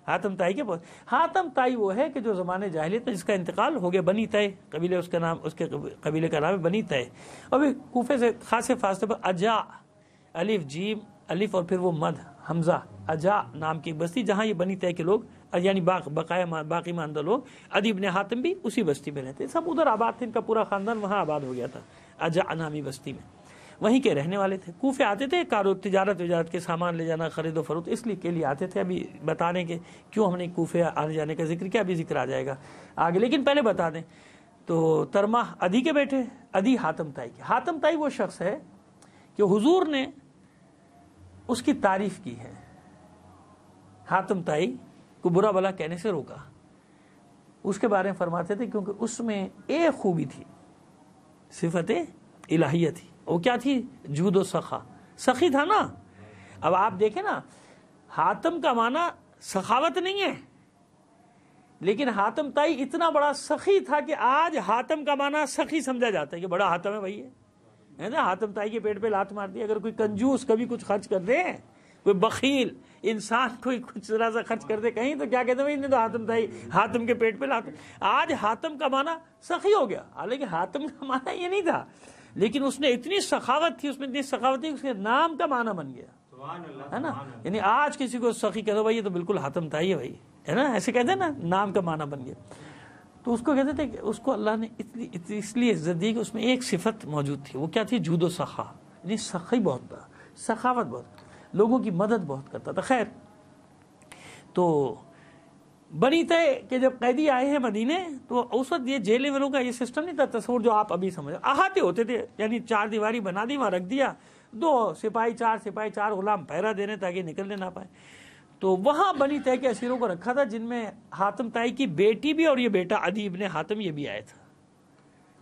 Speaker 2: حاتم طائی کے پوتے۔ حاتم طائی وہ ہے کہ جو زمانے جاہلیت میں جس کا انتقال ہو گیا، بنی طے قبیلے، اس کا نام، اس کے قبیلے کا نام ہے بنی طے، اور کوفے سے خاصے فاصلے پر اجا، الف جیم الف اور پھر وہ مد حمزہ، اجا نام کی بستی جہاں یہ بنی طے کے لوگ یعنی بقایا باقی ماندہ لوگ، عدی ابن حاتم بھی اسی بستی میں رہتے، سب ادھر آباد تھے، ان کا پورا خاندان وہاں آباد ہو گیا تھا اجا نامی بستی میں، وہیں کے رہنے والے تھے۔ کوفے آتے تھے، تجارت کے سامان لے جانا، خرید و فروخت اس لیے آتے تھے۔ ابھی بتانے کے کیوں ہم نے کوفے آنے جانے کا ذکر کیا، ابھی ذکر آ جائے گا آگے، لیکن پہلے بتا دیں تو ترمہ عدی کے بیٹے، عدی حاتم طائی کی. حاتم طائی وہ شخص ہے کہ حضور نے اس کی تعریف کی ہے. حاتم طائی کو برا بلا کہنے سے روکا. اس کے بارے میں فرماتے تھے کیونکہ اس میں ایک خوبی تھی, صفت الہیہ تھی. وہ کیا تھی؟ جود و سخا, سخی تھا نا. اب آپ دیکھیں نا, حاتم کا معنی سخاوت نہیں ہے, لیکن حاتم طائی اتنا بڑا سخی تھا کہ آج حاتم کا معنی سخی سمجھا جاتا ہے کہ بڑا حاتم ہے بھائی ہے نا. حاتم طائی کے پیٹ پہ لات مار دی. اگر کوئی کنجوس کبھی کچھ خرچ کر دے, کوئی بخیل انسان کوئی کچھ ذرا سا خرچ کر دے کہیں, تو کیا کہتے ہیں بھائی, تو حاتم طائی, حاتم کے پیٹ پہ لات. آج حاتم کا معنی سخی ہو گیا, حالانکہ حاتم کا معنی یہ نہیں تھا, لیکن اس نے اتنی سخاوت تھی, اس میں اتنی سخاوت تھی, اس کے نام کا معنی بن گیا ہے نا. یعنی آج کسی کو سخی کہہ دو بھائی, یہ تو بالکل حاتم طائی ہے بھائی, ہے نا, ایسے کہتے ہیں نا, نام کا معنی بن گیا. تو اس کو کہتے تھے کہ اس کو اللہ نے اس لیے عزت دی کہ اس میں ایک صفت موجود تھی. وہ کیا تھی؟ جود و سخا, یعنی سخی بہت تھا, سخاوت بہت, لوگوں کی مدد بہت کرتا تھا. خیر, تو بنی طے کہ جب قیدی آئے ہیں مدینے, تو اس وقت یہ جیلیں والوں کا یہ سسٹم نہیں تھا تصور جو آپ ابھی سمجھ, احاطے ہوتے تھے, یعنی چار دیواری بنا دی, وہاں رکھ دیا, 2 سپاہی 4 غلام پہرا دے رہے تاکہ نکلنے نہ پائے. تو وہاں بنی طے کے اسیروں کو رکھا تھا, جن میں حاتم طائی کی بیٹی بھی اور یہ بیٹا عدی ابن حاتم یہ بھی آیا تھا,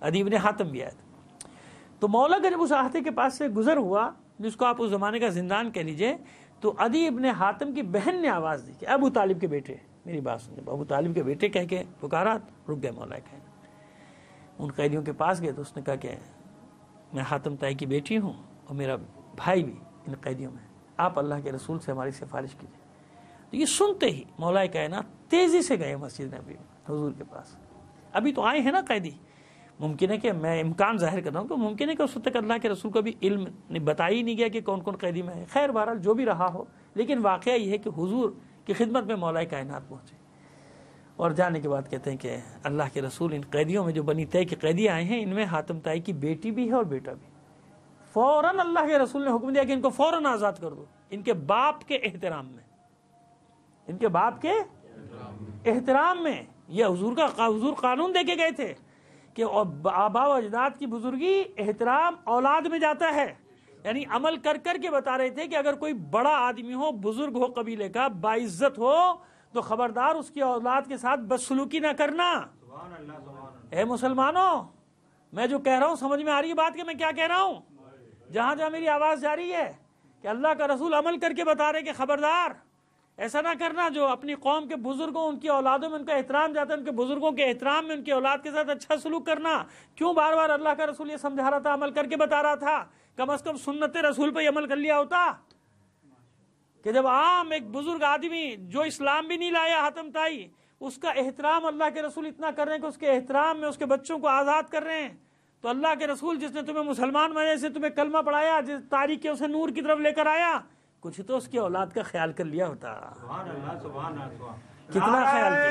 Speaker 2: عدی ابن حاتم بھی آیا تھا. تو مولا کا جب اس احاطے کے پاس سے گزر ہوا, جس کو آپ اس زمانے کا زندان کہہ لیجئے, تو عدی ابن حاتم کی بہن نے آواز دی کہ ابو طالب کے بیٹے, میری بات سنیں, ابو طالب کے بیٹے کہہ کے پکارا. رک گئے مولا کہنے. ان قیدیوں کے پاس گئے تو اس نے کہا کہ میں حاتم طائی کی بیٹی ہوں اور میرا بھائی بھی ان قیدیوں میں, آپ اللہ کے رسول سے ہماری سفارش کیجیے. تو یہ سنتے ہی مولا کائنات تیزی سے گئے مسجد نبی حضور کے پاس. ابھی تو آئے ہیں نا قیدی, ممکن ہے کہ میں امکان ظاہر کر رہا ہوں کہ ممکن ہے کہ اس وقت تک اللہ کے رسول کو بھی علم بتایا ہی نہیں گیا کہ کون کون قیدی میں ہے. خیر بہرحال جو بھی رہا ہو, لیکن واقعہ یہ ہے کہ حضور کی خدمت میں مولا کائنات پہنچے, اور جانے کے بعد کہتے ہیں کہ اللہ کے رسول ان قیدیوں میں جو بنی طے کے قیدی آئے ہیں, ان میں حاتم طائی کی بیٹی بھی ہے اور بیٹا بھی. فوراً اللہ کے رسول نے حکم دیا کہ ان کو فوراً آزاد کر دو, ان کے باپ کے احترام میں, ان کے باپ کے احترام میں. یہ حضور قانون دے کے گئے تھے کہ آبا و اجداد کی بزرگی احترام اولاد میں جاتا ہے. یعنی عمل کر کر کے بتا رہے تھے کہ اگر کوئی بڑا آدمی ہو, بزرگ ہو, قبیلے کا باعزت ہو, تو خبردار اس کی اولاد کے ساتھ بدسلوکی نہ کرنا. اے مسلمانوں, میں جو کہہ رہا ہوں سمجھ میں آ رہی ہے بات کہ میں کیا کہہ رہا ہوں؟ جہاں جہاں میری آواز جا رہی ہے کہ اللہ کا رسول عمل کر کے بتا رہے کہ خبردار ایسا نہ کرنا. جو اپنی قوم کے بزرگوں, ان کی اولادوں میں ان کا احترام جاتا ہے, ان کے بزرگوں کے احترام میں ان کی اولاد کے ساتھ اچھا سلوک کرنا. کیوں بار بار اللہ کا رسول یہ سمجھا رہا تھا, عمل کر کے بتا رہا تھا؟ کم از کم سنت رسول پہ عمل کر لیا ہوتا کہ جب عام ایک بزرگ آدمی جو اسلام بھی نہیں لایا حاتم طائی, اس کا احترام اللہ کے رسول اتنا کر رہے ہیں کہ اس کے احترام میں اس کے بچوں کو آزاد کر رہے ہیں. تو اللہ کے رسول جس نے تمہیں مسلمان بنانے سے تمہیں کلمہ پڑھایا, جس تاریخ کے اسے نور کی طرف لے کر آیا, کچھ تو اس کی اولاد کا خیال کر لیا ہوتا. کتنا خیال کیا.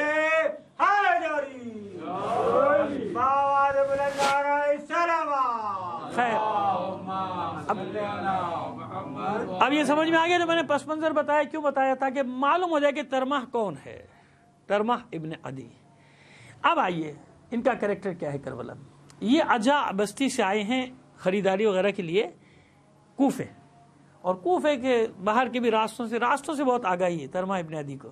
Speaker 2: خیر, اب یہ سمجھ میں آ گیا جو میں نے پس منظر بتایا, کیوں بتایا تھا کہ معلوم ہو جائے کہ ترمح کون ہے, ترمح ابن عدی. اب آئیے ان کا کریکٹر کیا ہے کربلا میں. یہ اجا بستی سے آئے ہیں خریداری وغیرہ کے لیے کوفے, اور کوفے کے باہر کے بھی راستوں سے بہت آگاہی ہے ترمح ابن عدی کو.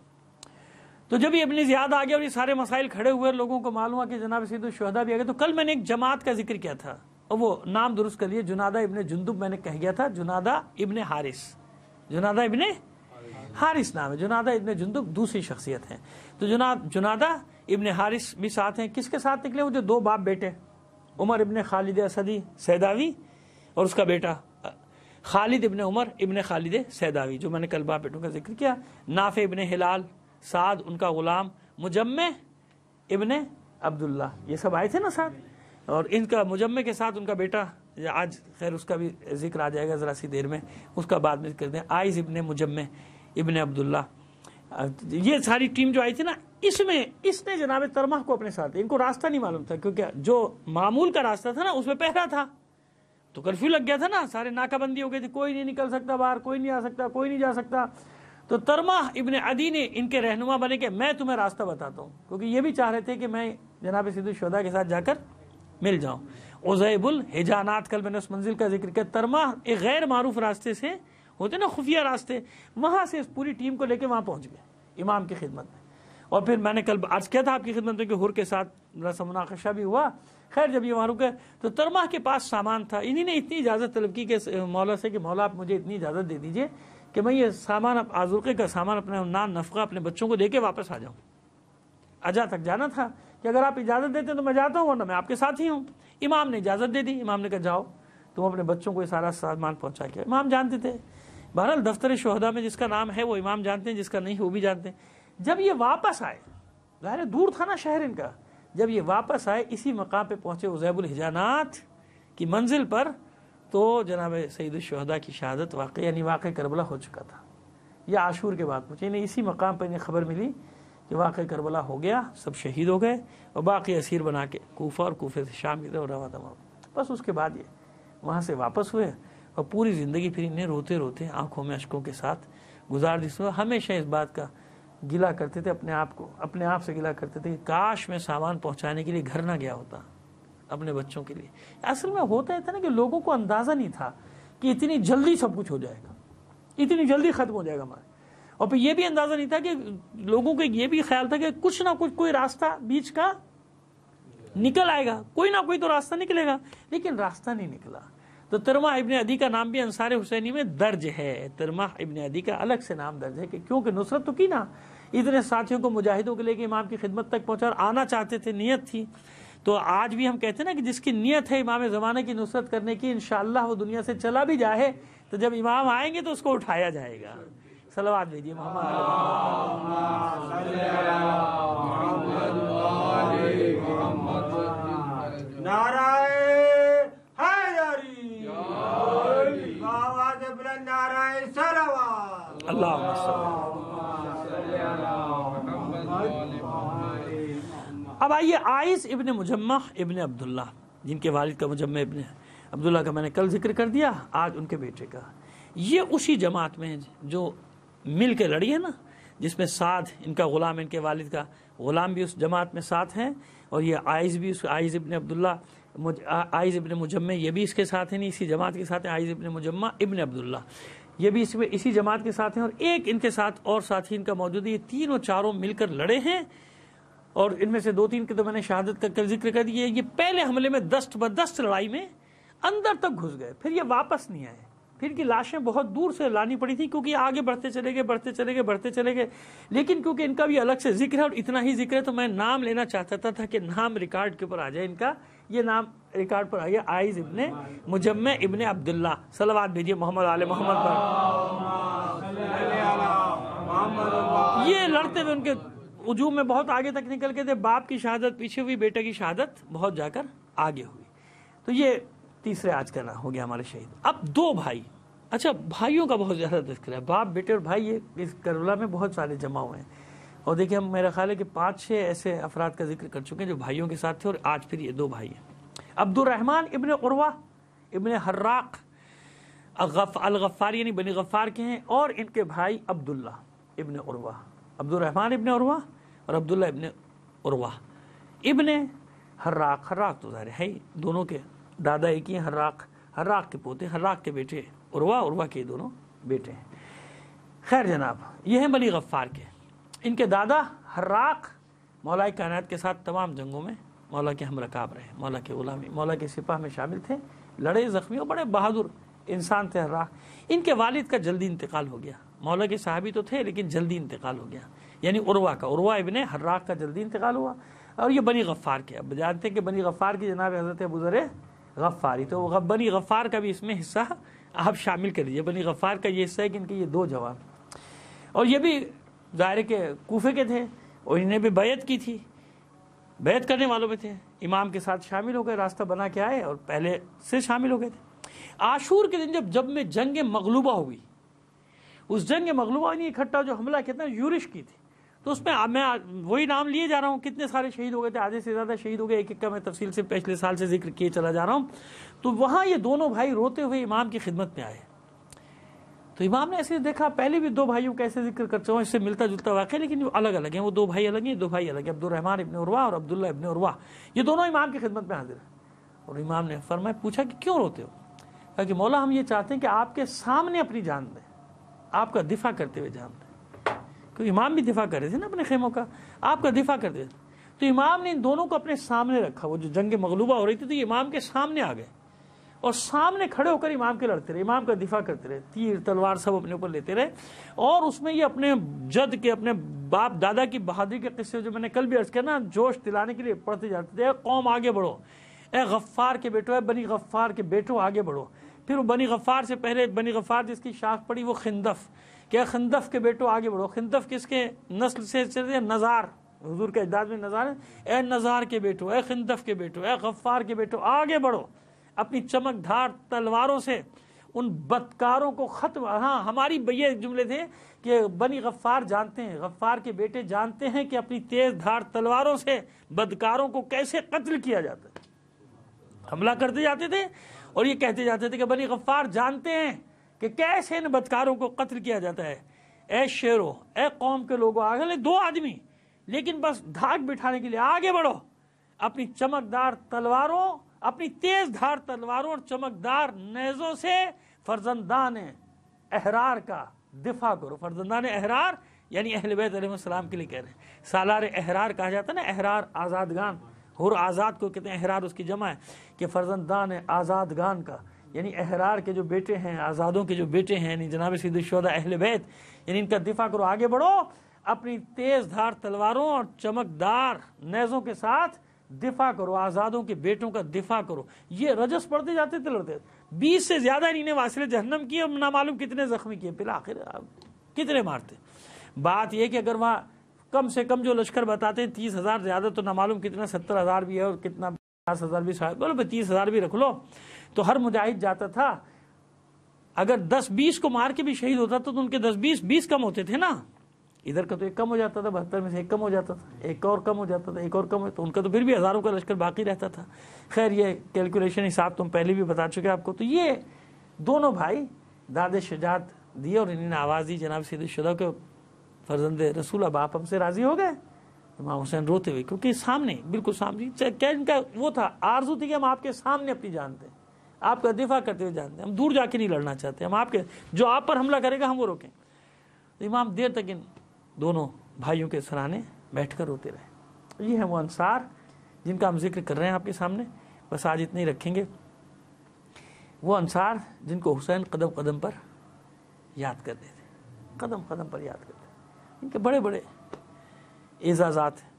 Speaker 2: تو جب یہ ابن زیاد آ گیا اور یہ سارے مسائل کھڑے ہوئے, لوگوں کو معلوم ہوا کہ جناب سید الشہداء بھی آ گئے, تو کل میں نے ایک جماعت کا ذکر کیا تھا, اور وہ نام درست کر لیے, جنادہ ابن جندب میں نے کہہ گیا تھا, جنادہ ابن حارث, جنادہ ابن حارث نام ہے. جنادہ ابن جندب دوسری شخصیت ہیں. تو جنادہ ابن حارث بھی ساتھ ہیں. کس کے ساتھ نکلے؟ وہ جو 2 باپ بیٹے, عمر ابن خالد اسدی سیداوی اور اس کا بیٹا خالد ابن عمر ابن خالد سیداوی, جو میں نے کل باپ بیٹوں کا ذکر کیا. نافع ابن ہلال, سعد ان کا غلام, مجمع ابن عبداللہ, یہ سب آئے تھے نا ساتھ. اور ان کا مجمع کے ساتھ ان کا بیٹا, آج خیر اس کا بھی ذکر آ جائے گا ذرا سی دیر میں, اس کا بعد میں ذکر دیں, آئز ابن مجمع ابن عبداللہ. یہ ساری ٹیم جو آئی تھی نا, اس نے جناب ترمح کو اپنے ساتھ, ان کو راستہ نہیں معلوم تھا, کیونکہ جو معمول کا راستہ تھا نا اس میں پہرا تھا, تو کرفیو لگ گیا تھا نا, سارے ناکہ بندی ہو گئی تھی, کوئی نہیں نکل سکتا باہر, کوئی نہیں آ سکتا, کوئی نہیں جا سکتا. تو ترمح ابن عدی نے ان کے رہنما بنے کہ میں تمہیں راستہ بتاتا ہوں, کیونکہ یہ بھی چاہ رہے تھے کہ میں جناب سید الشہداء کے ساتھ جا کر مل جاؤں. عزیب الحجانات، کل میں نے اس منزل کا ذکر کیا. ترما ایک غیر معروف راستے سے ہوتے نا، خفیہ راستے، وہاں سے اس پوری ٹیم کو لے کے وہاں پہنچ گئے امام کی خدمت میں. اور پھر میں نے کل عرض کیا تھا آپ کی خدمت میں کہ حر کے ساتھ رسم مناقشہ بھی ہوا. خیر جب یہ وہاں رکے تو ترما کے پاس سامان تھا. انہی نے اتنی اجازت طلب کی کہ مولا سے کہ مولا آپ مجھے اتنی اجازت دے دیجئے کہ میں یہ سامان آذوقے کا سامان اپنے نان نفقہ اپنے بچوں کو دے کے واپس آ جاؤں. اجا تک جانا تھا کہ اگر آپ اجازت دیتے تو میں جاتا ہوں، ورنہ میں آپ کے ساتھ ہی ہوں. امام نے اجازت دے دی. امام نے کہا جاؤ تم اپنے بچوں کو یہ سارا سامان پہنچا کے. امام جانتے تھے. بہرحال دفتر شہداء میں جس کا نام ہے وہ امام جانتے ہیں، جس کا نہیں وہ بھی جانتے ہیں. جب یہ واپس آئے، ظاہر دور تھا نا شہر ان کا، جب یہ واپس آئے اسی مقام پہ پہنچے عزیب الحجانات کی منزل پر، تو جناب سید الشہداء کی شہادت واقع یعنی واقع کربلا ہو چکا تھا. یہ عاشور کے بعد پہنچے. انہیں اسی مقام پر انہیں خبر ملی کہ واقع کربلا ہو گیا، سب شہید ہو گئے اور باقی اسیر بنا کے کوفہ اور کوفے سے شام کی طرف رواں تمام. بس اس کے بعد یہ وہاں سے واپس ہوئے اور پوری زندگی پھر انہیں روتے روتے آنکھوں میں اشکوں کے ساتھ گزار دی. ہمیشہ اس بات کا گلا کرتے تھے، اپنے آپ سے گلا کرتے تھے کہ کاش میں سامان پہنچانے کے لیے گھر نہ گیا ہوتا اپنے بچوں کے لیے. اصل میں ہوتا ہے نا کہ لوگوں کو اندازہ نہیں تھا کہ اتنی جلدی سب کچھ ہو جائے گا، اتنی جلدی ختم ہو جائے گا ہمارے. اور پھر یہ بھی اندازہ نہیں تھا کہ لوگوں کو یہ بھی خیال تھا کہ کچھ نہ کچھ کوئی راستہ بیچ کا نکل آئے گا، کوئی نہ کوئی تو راستہ نکلے گا. لیکن راستہ نہیں نکلا. تو ترما ابن عدی کا نام بھی انصار حسینی میں درج ہے. ترما ابن عدی کا الگ سے نام درج ہے کہ کیونکہ نصرت تو کی نا، اتنے ساتھیوں کو مجاہدوں کے لے کے امام کی خدمت تک پہنچا اور آنا چاہتے تھے، نیت تھی. تو آج بھی ہم کہتے ہیں نا کہ جس کی نیت ہے امام زمانے کی نصرت کرنے کی، انشاءاللہ وہ دنیا سے چلا بھی جائے تو جب امام آئیں گے تو اس کو اٹھایا جائے گا. صلوات بھیجیے محمد.
Speaker 3: نعرہ حیدری، آواز بلند نعرہ صلوات.
Speaker 2: اللہم صلی. اب آئیے عائض ابن مجمع ابن عبداللہ، جن کے والد کا مجمع ابن عبداللہ کا میں نے کل ذکر کر دیا، آج ان کے بیٹے کا. یہ اسی جماعت میں جو مل کے لڑی ہے نا، جس میں سعد ان کا غلام، ان کے والد کا غلام بھی اس جماعت میں ساتھ ہیں، اور یہ عائض بھی عائض ابن عبداللہ عائض ابن مجمع یہ بھی اس کے ساتھ ہیں، نہیں اسی جماعت کے ساتھ ہیں. عائض ابن مجمع ابن عبداللہ یہ بھی اسی جماعت کے ساتھ ہیں، اور ایک ان کے ساتھ اور ساتھی ان کا موجود ہے. یہ تینوں چاروں مل کر لڑے ہیں، اور ان میں سے 2-3 کی تو میں نے شہادت کا کل ذکر کر دیا. یہ پہلے حملے میں دست بدست لڑائی میں اندر تک گھس گئے، پھر یہ واپس نہیں آئے. پھر کی لاشیں بہت دور سے لانی پڑی تھی، کیونکہ آگے بڑھتے چلے گئے. لیکن کیونکہ ان کا بھی الگ سے ذکر ہے اور اتنا ہی ذکر ہے تو میں نام لینا چاہتا تھا کہ نام ریکارڈ کے اوپر آ جائے. ان کا یہ نام ریکارڈ پر آ گیا، عائض ابن مجمع ابن عبداللہ. صلوات بھیجیے محمد آل محمد پر. یہ لڑتے ہوئے ان کے ہجوم میں بہت آگے تک نکل کے تھے. باپ کی شہادت پیچھے ہوئی، بیٹے کی شہادت بہت جا کر آگے ہوئی. تو یہ تیسرے آج کا ہو گیا ہمارے شہید. اب 2 بھائی. اچھا بھائیوں کا بہت زیادہ ذکر ہے، باپ بیٹے اور بھائی یہ اس کربلا میں بہت سارے جمع ہوئے ہیں. اور دیکھیں ہم میرا خیال ہے کہ 5-6 ایسے افراد کا ذکر کر چکے ہیں جو بھائیوں کے ساتھ تھے، اور آج پھر یہ 2 بھائی ہیں. عبد الرحمن ابن عروہ ابن حراق الغفار یعنی بنی غفار کے ہیں، اور ان کے بھائی عبداللہ ابن عروہ. عبد الرحمن ابن عروہ اور عبداللہ ابن عروہ ابن حراق. حراق تو ظاہر ہے دونوں کے دادا ایک ہی ہیں، حراق کے پوتے، حراق کے بیٹے عروہ کے دونوں بیٹے ہیں. خیر جناب یہ ہیں بنی غفار کے. ان کے دادا حراق مولا کائنات کے ساتھ تمام جنگوں میں مولا کے ہم رکاب رہے، مولا کے غلامی، مولا کے سپاہ میں شامل تھے، لڑے زخمی اور بڑے بہادر انسان تھے حراق. ان کے والد کا جلدی انتقال ہو گیا. مولا کے صحابی تو تھے لیکن جلدی انتقال ہو گیا، یعنی عروہ ابن حراق کا جلدی انتقال ہوا. اور یہ بنی غفار کے، اب جانتے ہیں کہ بنی غفار کی جناب حضرت ابو ذر غفاری، تو بنی غفار کا بھی اس میں حصہ آپ شامل کر دیجیے. بنی غفار کا یہ حصہ ہے کہ ان کے یہ 2 جوان، اور یہ بھی ظاہر کے کوفے کے تھے اور انہیں بھی بیعت کی تھی، بیعت کرنے والوں میں تھے. امام کے ساتھ شامل ہو گئے، راستہ بنا کے آئے اور پہلے سے شامل ہو گئے تھے. عاشور کے دن جب میں جنگ مغلوبہ ہوئی، اس جنگ مغلوبہ نہیں اکٹھا جو حملہ کہتے ہیں یورش کی تھی، تو اس میں میں وہی نام لیے جا رہا ہوں، کتنے سارے شہید ہو گئے تھے، آدھے سے زیادہ شہید ہو گئے، ایک کا میں تفصیل سے پچھلے سال سے ذکر کیے چلا جا رہا ہوں. تو وہاں یہ دونوں بھائی روتے ہوئے امام کی خدمت میں آئے. تو امام نے ایسے دیکھا، پہلے بھی 2 بھائیوں کا ایسے ذکر کرتا ہوں، اس سے ملتا جلتا واقعہ، لیکن وہ الگ الگ ہیں. وہ 2 بھائی الگ ہیں، 2 بھائی الگ ہیں، عبد الرحمن ابن عروہ اور عبداللہ ابن عروہ. یہ دونوں امام کی خدمت میں حاضر ہیں. اور امام نے فرمایا، پوچھا کہ کیوں روتے ہو؟ کہا کہ مولا ہم یہ چاہتے ہیں کہ آپ کے سامنے اپنی جان دیں، آپ کا دفاع کرتے ہوئے جان دیں، کیونکہ امام بھی دفاع کر رہے تھے نا اپنے خیموں کا، آپ کا دفاع کرتے ہوئے. تو امام نے ان دونوں کو اپنے سامنے رکھا. وہ جو جنگ مغلوبہ ہو رہی تھی تو یہ امام کے سامنے آ گئے اور سامنے کھڑے ہو کر امام کے لڑتے رہے، امام کا دفاع کرتے رہے، تیر تلوار سب اپنے اوپر لیتے رہے. اور اس میں یہ اپنے جد کے، اپنے باپ دادا کی بہادری کے قصے جو میں نے کل بھی عرض کیا نا، جوش دلانے کے لیے پڑھتے جاتے تھے. اے قوم آگے بڑھو، اے غفار کے بیٹو، اے بنی غفار کے بیٹو آگے بڑھو. پھر وہ بنی غفار سے پہلے بنی غفار جس کی شاخ پڑی وہ خندف، کہ اے خندف کے بیٹو آگے بڑھو. خندف کس کے نسل سے چلتے؟ نزار، حضور کے اجداد میں نزار ہے. اے نزار کے بیٹو، اے خندف کے بیٹو، اے غفار کے بیٹو آگے بڑھو، اپنی چمک دھار تلواروں سے ان بدکاروں کو ختم. ہاں ہماری یہ جملے تھے کہ بنی غفار جانتے ہیں، غفار کے بیٹے جانتے ہیں کہ اپنی تیز دھار تلواروں سے بدکاروں کو کیسے قتل کیا جاتا ہے. حملہ کرتے جاتے تھے اور یہ کہتے جاتے تھے کہ بنی غفار جانتے ہیں کہ کیسے ان بدکاروں کو قتل کیا جاتا ہے. اے شیرو، اے قوم کے لوگوں، آگے 2 آدمی لیکن بس دھاک بٹھانے کے لیے آگے بڑھو، اپنی چمکدار تلواروں، اپنی تیز دھار تلواروں اور چمکدار نیزوں سے فرزندان احرار کا دفاع کرو. فرزندان احرار یعنی اہل بیت علیہ السلام کے لیے کہہ رہے ہیں. سالار احرار کہا جاتا ہے نا، احرار آزادگان، حر آزاد کو کہتے ہیں، احرار اس کی جمع ہے. کہ فرزندان آزادگان کا یعنی احرار کے جو بیٹے ہیں، آزادوں کے جو بیٹے ہیں، یعنی جناب سید الشہداء اہل بیت، یعنی ان کا دفاع کرو، آگے بڑھو، اپنی تیز دھار تلواروں اور چمکدار نیزوں کے ساتھ دفاع کرو، آزادوں کے بیٹوں کا دفاع کرو. یہ رجس پڑھتے جاتے تھے، لڑتے 20 سے زیادہ انہیں واصل جہنم کیے، نامعلوم کتنے زخمی کیے، بالآخر کتنے مارتے. بات یہ کہ اگر وہاں کم سے کم جو لشکر بتاتے ہیں 30,000، زیادہ تو نامعلوم کتنا 70,000 بھی ہے اور کتنا 50,000 بھی، شاید بولو 30,000 بھی رکھ لو، تو ہر مجاہد جاتا تھا. اگر 10-20 کو مار کے بھی شہید ہوتا تو ان کے 10-20 کم ہوتے تھے نا. ادھر کا تو ایک کم ہو جاتا تھا، 72 میں سے ایک کم ہو جاتا تھا، ایک اور کم ہو جاتا تھا، ایک اور کم ہو، تو ان کا تو پھر بھی ہزاروں کا لشکر باقی رہتا تھا. خیر یہ کیلکولیشن حساب تم پہلے بھی بتا چکے آپ کو. تو یہ دونوں بھائی داد شجاعت دیے اور انہوں نے آواز دی جناب سید الشہداء کے فرزند رسول، اب آپ ہم سے راضی ہو گئے؟ امام حسین روتے ہوئے، کیونکہ سامنے بالکل سامنے کیا ان کا وہ تھا، آرزو تھی کہ ہم آپ کے سامنے اپنی جان دیں، آپ کا دفاع کرتے ہوئے جان دیں، ہم دور جا کے نہیں لڑنا چاہتے، ہم آپ کے جو آپ پر حملہ کرے گا ہم وہ روکیں. تو امام دیر تک ان دونوں بھائیوں کے سرانے بیٹھ کر روتے رہے. یہ ہیں وہ انصار جن کا ہم ذکر کر رہے ہیں آپ کے سامنے. بس آج اتنے ہی رکھیں گے. وہ انصار جن کو حسین قدم قدم پر یاد کرتے تھے، قدم قدم پر یاد کرتے تھے. ان کے بڑے بڑے اعزازات ہیں.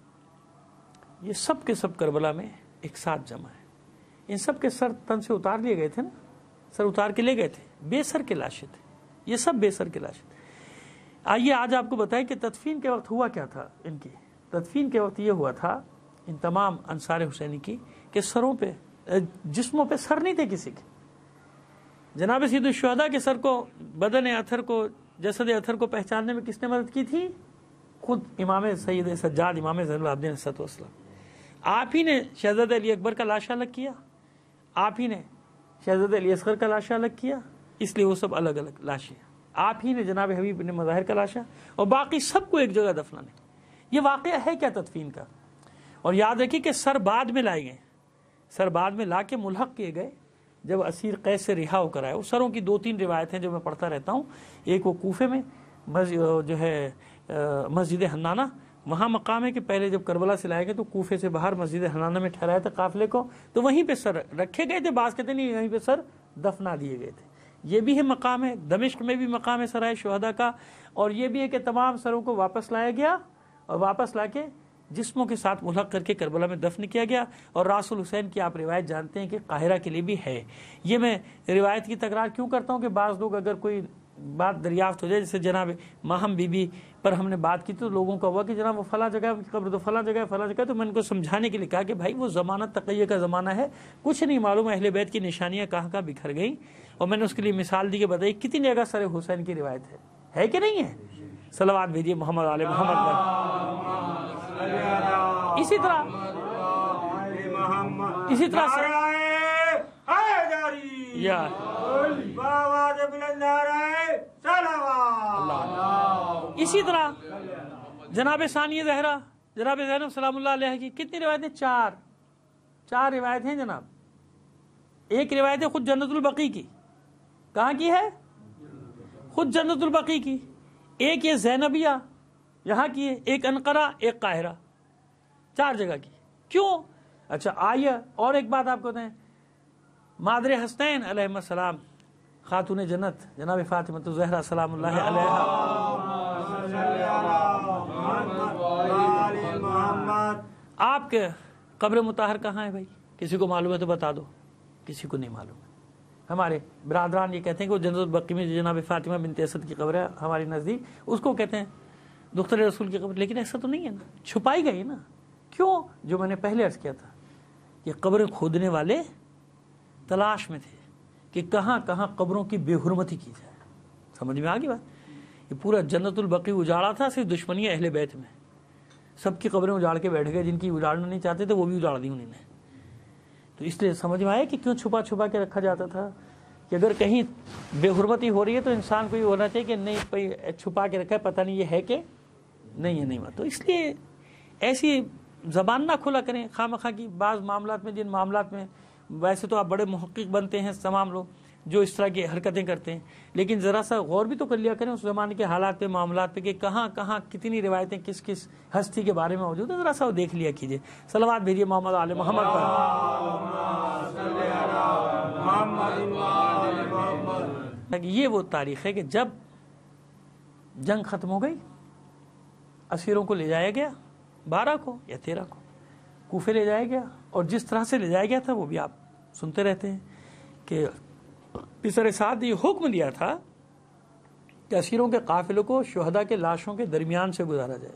Speaker 2: یہ سب کے سب کربلا میں ایک ساتھ جمع ہے. ان سب کے سر تن سے اتار لیے گئے تھے نا، سر اتار کے لے گئے تھے. بے سر کے لاشیں تھے یہ سب، بے سر کے لاشیں. آئیے آج آپ کو بتائیں کہ تدفین کے وقت ہوا کیا تھا. ان کی تدفین کے وقت یہ ہوا تھا ان تمام انصار حسینی کی کہ سروں پہ، جسموں پہ سر نہیں تھے کسی کے. جناب سید الشہداء کے سر کو، بدن اطہر کو، جسد اطہر کو پہچاننے میں کس نے مدد کی تھی؟ خود امام سید سجاد، امام زین العابدین علیہ السلام. آپ ہی نے شہزادہ علی اکبر کا لاشا الگ کیا، آپ ہی نے شہزادہ علی اصغر کا لاشا الگ کیا، اس لیے وہ سب الگ الگ لاشیں. آپ ہی نے جناب حبیب بن مظاہر کا لاشا، اور باقی سب کو ایک جگہ دفنانے. یہ واقعہ ہے کیا تدفین کا؟ اور یاد رکھیے کہ سر بعد میں لائے گئے، سر بعد میں لا کے ملحق کیے گئے جب اسیر قید سے رہا ہو کر آئے. اس سروں کی 2-3 روایت ہیں جو میں پڑھتا رہتا ہوں. ایک وہ کوفے میں جو ہے مسجد حنانہ، وہاں مقام ہے کہ پہلے جب کربلا سے لائے گئے تو کوفے سے باہر مسجد حنانہ میں ٹھہرایا تھا قافلے کو، تو وہیں پہ سر رکھے گئے تھے. بعض کہتے نہیں وہیں پہ سر دفنا دیے گئے تھے. یہ بھی ہے مقام ہے. دمشق میں بھی مقام ہے سرائے شہداء کا. اور یہ بھی ہے کہ تمام سروں کو واپس لایا گیا اور واپس لا کے جسموں کے ساتھ ملحق کر کے کربلا میں دفن کیا گیا. اور راس الحسین کی آپ روایت جانتے ہیں کہ قاہرہ کے لیے بھی ہے. یہ میں روایت کی تکرار کیوں کرتا ہوں کہ بعض لوگ اگر کوئی بات دریافت ہو جائے، جیسے جناب ماہم بی بی پر ہم نے بات کی تو لوگوں کا ہوا کہ جناب وہ فلاں جگہ قبر، تو فلاں جگہ فلاں جگہ. تو میں ان کو سمجھانے کے لیے کہا کہ بھائی وہ زمانہ تقیہ کا زمانہ ہے، کچھ نہیں معلوم اہل بیت کی نشانیاں کہاں کہاں بکھر گئیں. اور میں نے اس کے لیے مثال دی کہ بتائی کتنی جگہ سر حسین کی روایت ہے کہ نہیں ہے. صلوات بھیجیے محمد علیہ محمد پر. اسی طرح اسی طرح جناب ثانیہ زہرا، جناب زینب سلام اللہ علیہ کی کتنی روایتیں؟ 4 روایتیں ہیں جناب. ایک روایت ہے خود جنت البقیع کی، کہاں کی ہے؟ خود جنت البقیع کی. ایک یہ زینبیہ یہاں کی ہے، ایک انقرہ، ایک قاہرہ، 4 جگہ کی. کیوں؟ اچھا آئیے اور ایک بات آپ کو بتائیں. مادر حسنین علیہ السلام، خاتون جنت جناب فاطمہ الزہرا سلام اللہ علیہا، آپ کے قبر مطہر کہاں ہے بھائی؟ کسی کو معلوم ہے تو بتا دو، کسی کو نہیں معلوم ہے. ہمارے برادران یہ کہتے ہیں کہ وہ جنت البقیع میں جناب فاطمہ بنت اسد کی قبر ہے ہماری نزدیک، اس کو کہتے ہیں دختر رسول کی قبر، لیکن ایسا تو نہیں ہے نا، چھپائی گئی نا. کیوں؟ جو میں نے پہلے عرض کیا تھا، یہ قبریں کھودنے والے تلاش میں تھے کہ کہاں کہاں قبروں کی بے حرمتی کی جائے. سمجھ میں آ گئی بات؟ یہ پورا جنت البقیع اجاڑا تھا صرف دشمنی اہل بیت میں. سب کی قبریں اجاڑ کے بیٹھ گئے، جن کی اجاڑنا نہیں چاہتے تھے وہ بھی اجاڑ دی انہوں نے. تو اس لیے سمجھ میں آیا کہ کیوں چھپا چھپا کے رکھا جاتا تھا، کہ اگر کہیں بے حرمتی ہو رہی ہے تو انسان کو یہ ہونا چاہیے کہ نہیں بھائی چھپا کے رکھا ہے، پتہ نہیں یہ ہے کہ نہیں ہے. نہیں تو اس لیے ایسی زبان نہ کھلا کریں خواہ مخواہ کی. بعض معاملات میں، جن معاملات میں ویسے تو آپ بڑے محقق بنتے ہیں تمام لوگ جو اس طرح کی حرکتیں کرتے ہیں، لیکن ذرا سا غور بھی تو کر لیا کریں اس زمانے کے حالات پہ، معاملات پہ، کہ کہاں کہاں کتنی روایتیں کس کس ہستی کے بارے میں موجود ہیں. ذرا سا وہ دیکھ لیا کیجیے. صلوات بھیجیے محمد آل محمد پر. یہ وہ تاریخ ہے کہ جب جنگ ختم ہو گئی، اسیروں کو لے جایا گیا، 12 کو یا 13 کو کوفے لے جایا گیا. اور جس طرح سے لے جایا گیا تھا وہ بھی آپ سنتے رہتے ہیں کہ پسر سعد نے یہ حکم دیا تھا کہ اسیروں کے قافلوں کو شہداء کے لاشوں کے درمیان سے گزارا جائے.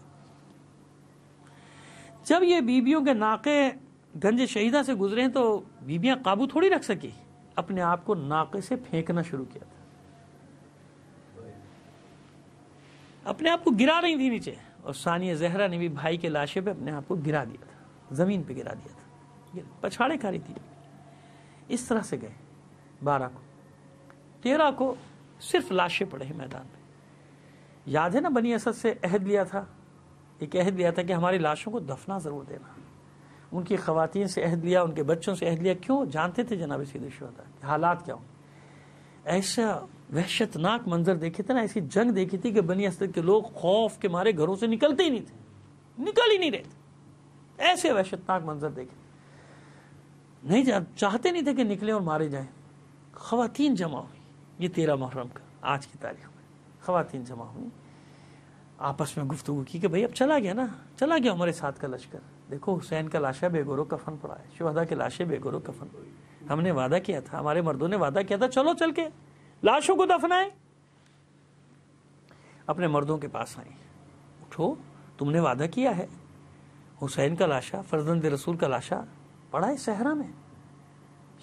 Speaker 2: جب یہ بیبیوں کے ناقے گنج شہیدہ سے گزرے ہیں تو بیبیاں قابو تھوڑی رکھ سکی، اپنے آپ کو ناقے سے پھینکنا شروع کیا تھا، اپنے آپ کو گرا رہی تھی نیچے. اور ثانیہ زہرا نے بھی بھائی کے لاشے پہ اپنے آپ کو گرا دیا تھا، زمین پہ گرا دیا تھا، پچھاڑے کھا رہی تھی. اس طرح سے گئے. 12 کو 13 کو صرف لاشیں پڑے ہیں میدان میں. یاد ہے نا بنی اسد سے عہد لیا تھا، ایک عہد لیا تھا کہ ہماری لاشوں کو دفنا ضرور دینا. ان کی خواتین سے عہد لیا، ان کے بچوں سے عہد لیا. کیوں؟ جانتے تھے جناب سید الشہداء کہ حالات کیا ہوں. ایسا وحشت ناک منظر دیکھے تھے نا، ایسی جنگ دیکھی تھی کہ بنی اسد کے لوگ خوف کے مارے گھروں سے نکلتے ہی نہیں تھے، نکل ہی نہیں رہے تھے. ایسے وحشت ناک منظر دیکھے، نہیں چاہتے نہیں تھے کہ نکلیں اور مارے جائیں. خواتین جمع ہوئی. یہ 13 محرم کا آج کی تاریخ میں خواتین جمع ہوئی، آپس میں گفتگو کی کہ بھئی اب چلا گیا نا، چلا گیا ہمارے ساتھ کا لشکر. دیکھو حسین کا لاشا بے گورو کفن پڑا ہے، شہداء کے لاشیں بے گورو کفن. ہم نے وعدہ کیا تھا، ہمارے مردوں نے وعدہ کیا تھا، چلو چل کے لاشوں کو دفنائیں. اپنے مردوں کے پاس آئیں، اٹھو تم نے وعدہ کیا ہے، حسین کا لاشا، فرزند رسول کا لاشا پڑا ہے صحرا میں.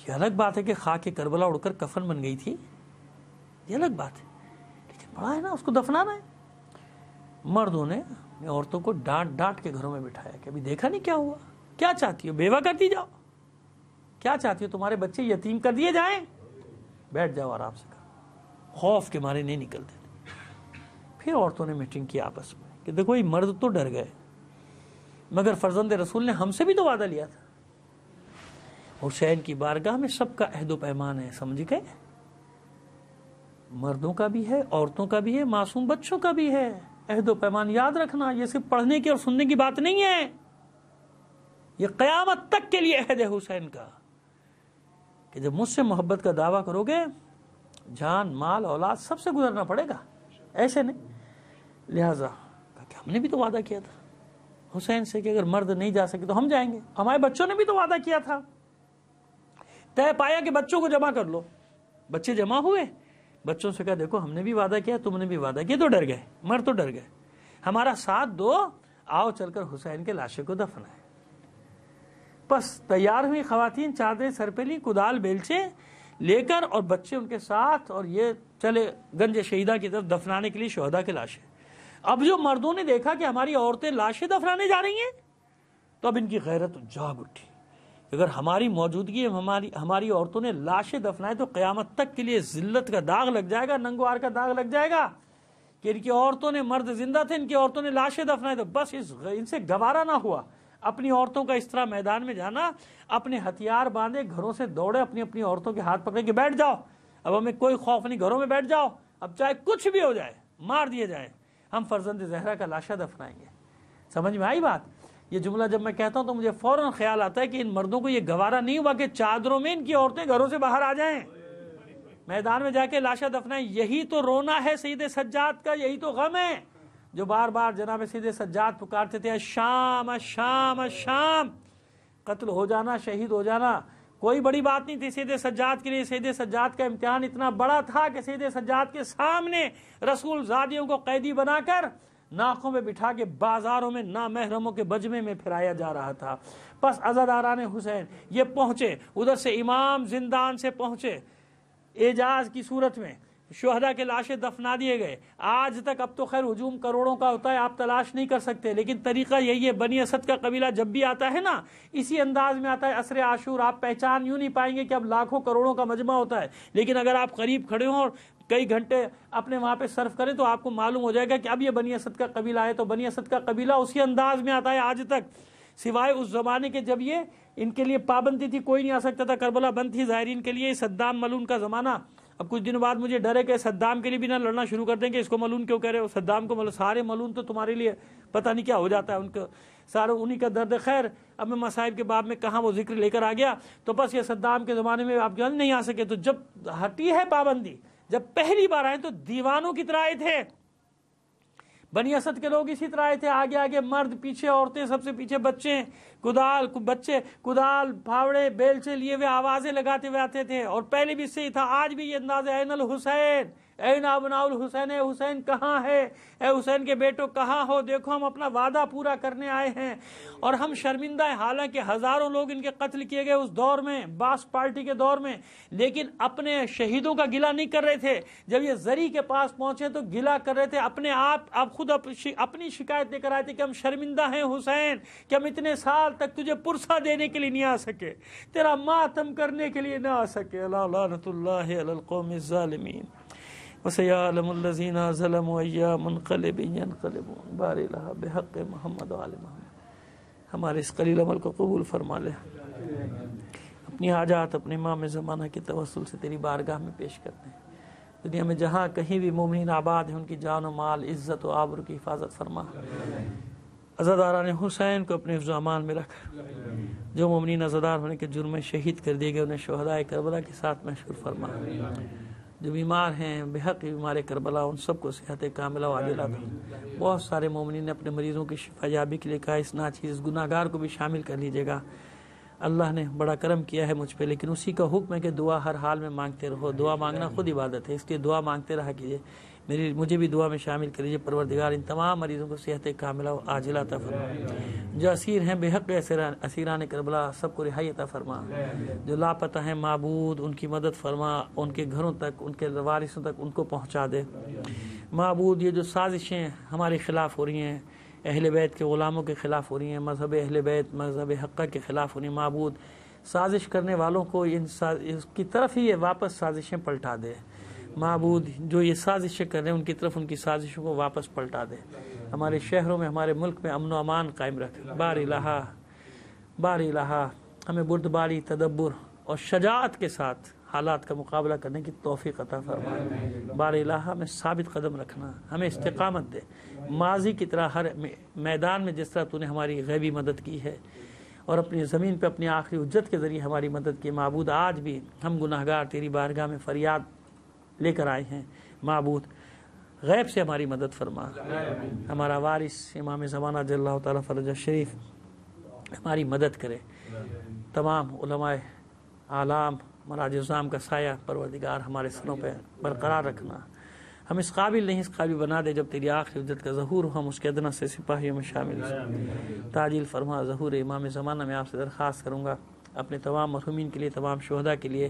Speaker 2: یہ الگ بات ہے کہ خاک کربلا اڑ کر کفن بن گئی تھی، یہ الگ بات ہے، لیکن پڑا ہے نا، اس کو دفنانا ہے. مردوں نے عورتوں کو ڈانٹ ڈانٹ کے گھروں میں بٹھایا کہ ابھی دیکھا نہیں کیا ہوا، کیا چاہتی ہو بیوہ کرتی جاؤ، کیا چاہتی ہو تمہارے بچے یتیم کر دیے جائیں، بیٹھ جاؤ آرام سے. خوف کے مارے نہیں نکلتے تھے. پھر عورتوں نے میٹنگ کی آپس میں کہ دیکھو یہ مرد تو ڈر گئے، مگر فرزند رسول نے ہم سے بھی تو وعدہ لیا تھا. حسین کی بارگاہ میں سب کا عہد و پیمان ہے، سمجھ گئے، مردوں کا بھی ہے، عورتوں کا بھی ہے، معصوم بچوں کا بھی ہے. عہد و پیمان یاد رکھنا، یہ صرف پڑھنے کی اور سننے کی بات نہیں ہے، یہ قیامت تک کے لیے عہد ہے حسین کا کہ جب مجھ سے محبت کا دعویٰ کرو گے جان مال اولاد سب سے گزرنا پڑے گا، ایسے نہیں. لہذا کہ ہم نے بھی تو وعدہ کیا تھا حسین سے کہ اگر مرد نہیں جا سکے تو ہم جائیں گے. ہمارے بچوں نے بھی تو وعدہ کیا تھا، طے پایا کہ بچوں کو جمع کر لو. بچے جمع ہوئے، بچوں سے کہا دیکھو ہم نے بھی وعدہ کیا، تم نے بھی وعدہ کیا. تو ڈر گئے، مرد تو ڈر گئے، ہمارا ساتھ دو، آؤ چل کر حسین کے لاشے کو دفنائے. بس تیار ہوئی خواتین، چادریں سر پہ لی، کدال بیلچے لے کر اور بچے ان کے ساتھ، اور یہ چلے گنج شہیدہ کی طرف دفنانے کے لیے شہداء کے لاشیں. اب جو مردوں نے دیکھا کہ ہماری عورتیں لاشیں دفنانے جا رہی ہیں تو اب ان کی غیرت جاگ اٹھی. اگر ہماری موجودگی ہماری عورتوں نے لاشیں دفنائے تو قیامت تک کے لیے ذلت کا داغ لگ جائے گا، ننگوار کا داغ لگ جائے گا کہ ان کی عورتوں نے، مرد زندہ تھے، ان کی عورتوں نے لاشیں دفنائے. تو بس ان سے گوارا نہ ہوا، اپنی عورتوں کا اس طرح میدان میں جانا، اپنے ہتھیار باندھے گھروں سے دوڑے، اپنی اپنی عورتوں کے ہاتھ پکڑے کہ بیٹھ جاؤ، اب ہمیں کوئی خوف نہیں، گھروں میں بیٹھ جاؤ، اب چاہے کچھ بھی ہو جائے، مار دیے جائیں، ہم فرزند زہرا کا لاشا دفنائیں گے۔ سمجھ میں آئی بات؟ یہ جملہ جب میں کہتا ہوں تو مجھے فوراً خیال آتا ہے کہ ان مردوں کو یہ گوارا نہیں ہوا کہ چادروں میں ان کی عورتیں گھروں سے باہر آ جائیں، میدان میں جا کے لاشا دفنائیں۔ یہی تو رونا ہے سید سجاد کا، یہی تو غم ہے جو بار بار جناب سید سجاد پکارتے تھے، شام شام شام، قتل ہو جانا، شہید ہو جانا کوئی بڑی بات نہیں تھی سید سجاد کے لیے۔ سید سجاد کا امتحان اتنا بڑا تھا کہ سید سجاد کے سامنے رسول زادیوں کو قیدی بنا کر ناکوں میں بٹھا کے بازاروں میں نامحرموں کے بجمے میں پھرایا جا رہا تھا۔ پس عزاداران حسین یہ پہنچے، ادھر سے امام زندان سے پہنچے، اعجاز کی صورت میں شہداء کے لاشیں دفنا دیے گئے۔ آج تک، اب تو خیر ہجوم کروڑوں کا ہوتا ہے، آپ تلاش نہیں کر سکتے، لیکن طریقہ یہی ہے۔ بنی اسد کا قبیلہ جب بھی آتا ہے نا، اسی انداز میں آتا ہے۔ عصر عاشور آپ پہچان یوں نہیں پائیں گے کہ اب لاکھوں کروڑوں کا مجمع ہوتا ہے، لیکن اگر آپ قریب کھڑے ہوں اور کئی گھنٹے اپنے وہاں پہ صرف کریں تو آپ کو معلوم ہو جائے گا کہ اب یہ بنی اسد کا قبیلہ ہے۔ تو بنی اسد کا قبیلہ اسی انداز میں آتا ہے آج تک، سوائے اس زمانے کے جب یہ ان کے لیے پابندی تھی، کوئی نہیں آ سکتا تھا، کربلا بند تھی زائرین کے لیے۔ صدام ملعون کا زمانہ، اب کچھ دنوں بعد مجھے ڈر ہے کہ صدام کے لیے بھی نہ لڑنا شروع کر دیں کہ اس کو ملعون کیوں کہہ رہے ہو، صدام کو سارے ملعون تو تمہارے لیے پتہ نہیں کیا ہو جاتا ہے، ان کو سارے انہی کا درد۔ خیر اب میں مصائب کے باب میں کہاں وہ ذکر لے کر آ گیا، تو بس یہ صدام کے زمانے میں آپ جان نہیں آ سکے۔ تو جب ہٹی ہے پابندی، جب پہلی بار آئے تو دیوانوں کی طرح آئے تھے، بنی اسد کے لوگ اسی طرح آئے تھے، آگے آگے مرد، پیچھے عورتیں، سب سے پیچھے بچے، کدال پھاوڑے بیلچے لیے ہوئے آوازیں لگاتے ہوئے آتے تھے۔ اور پہلے بھی صحیح تھا، آج بھی یہ انداز ہے، این الحسین، این ابناء الحسین، اے حسین کہاں ہے، اے حسین کے بیٹوں کہاں ہو، دیکھو ہم اپنا وعدہ پورا کرنے آئے ہیں۔ اور ہم شرمندہ ہیں، حالانکہ ہزاروں لوگ ان کے قتل کیے گئے اس دور میں، باس پارٹی کے دور میں، لیکن اپنے شہیدوں کا گلہ نہیں کر رہے تھے۔ جب یہ زری کے پاس پہنچے تو گلہ کر رہے تھے اپنے آپ خود اپنی شکایت لے کر آئے تھے کہ ہم شرمندہ ہیں حسین، کہ ہم اتنے سال تک تجھے پرسہ دینے کے لیے نہیں آ سکے، تیرا ماتم کرنے کے لیے نہ آ سکے۔ اللہ لعنت اللہ علی القوم الظالمین وسيعلم الذين ظلموا أي منقلب ينقلبون۔ بار الہ بحق محمد و آل محمد۔ ہمارے اس قلیل عمل کو قبول فرما لے، اپنی حاجات اپنے امام زمانہ کے توسل سے تیری بارگاہ میں پیش کرتے ہیں۔ دنیا میں جہاں کہیں بھی مومنین آباد ہیں، ان کی جان و مال، عزت و آبرو کی حفاظت فرما۔ عزاداران حسین کو اپنے حفظ و امان میں رکھ، جو مومنین عزادار ہونے کے جرم میں شہید کر دیے گئے انہیں شہداء کربلا کے ساتھ محشور فرما۔ جو بیمار ہیں، بحق بیمار کربلا، ان سب کو صحت کاملہ و عاجلہ دے۔ بہت سارے مومنین نے اپنے مریضوں کی شفا یابی کے لیے کہا، اس ناچیز گناہگار کو بھی شامل کر لیجیے گا۔ اللہ نے بڑا کرم کیا ہے مجھ پہ، لیکن اسی کا حکم ہے کہ دعا ہر حال میں مانگتے رہو۔ دعا مانگنا خود عبادت ہے، اس لیے دعا مانگتے رہا کیجیے۔ مجھے بھی دعا میں شامل کریے۔ پروردگار ان تمام مریضوں کو صحت کاملہ و عاجلہ عطا فرما۔ جو اسیر ہیں بحق اسیران کربلا، سب کو رہائی عطا فرما۔ جو لاپتہ ہیں معبود، ان کی مدد فرما، ان کے گھروں تک، ان کے وارثوں تک ان کو پہنچا دے۔ معبود یہ جو سازشیں ہمارے خلاف ہو رہی ہیں، اہل بیت کے غلاموں کے خلاف ہو رہی ہیں، مذہب اہل بیت، مذہب حقہ کے خلاف ہو رہی ہیں، معبود سازش کرنے والوں کو اس کی طرف ہی یہ واپس سازشیں پلٹا دے۔ معبود جو یہ سازشیں کر رہے ہیں ان کی طرف ان کی سازشوں کو واپس پلٹا دے۔ ہمارے شہروں میں، ہمارے ملک میں امن و امان قائم رکھ۔ بار الہ ہمیں بردباری، تدبر اور شجاعت کے ساتھ حالات کا مقابلہ کرنے کی توفیق عطا فرما۔ بار الہ ہمیں ثابت قدم رکھنا، ہمیں استقامت دے، ماضی کی طرح ہر میدان میں جس طرح تو نے ہماری غیبی مدد کی ہے اور اپنی زمین پہ اپنی آخری حجت کے ذریعے ہماری مدد کی۔ معبود آج بھی ہم گناہگار تیری بارگاہ میں فریاد لے کر آئے ہیں، معبود غیب سے ہماری مدد فرما۔ ہمارا وارث امام زمانہ جل اللہ تعالیٰ فرج شریف ہماری مدد کرے۔ تمام علماء اعلام، مراج الزام کا سایہ پروردگار ہمارے سروں پہ برقرار رکھنا۔ ہم اس قابل نہیں، اس قابل بنا دے جب تیری آخری حجت کا ظہور ہو ہم اس کے ادنا سے سپاہیوں میں شامل ہوں۔ تعجیل فرما ظہور امام زمانہ میں آپ سے درخواست کروں گا اپنے تمام مرحومین کے لیے، تمام شہداء کے لیے،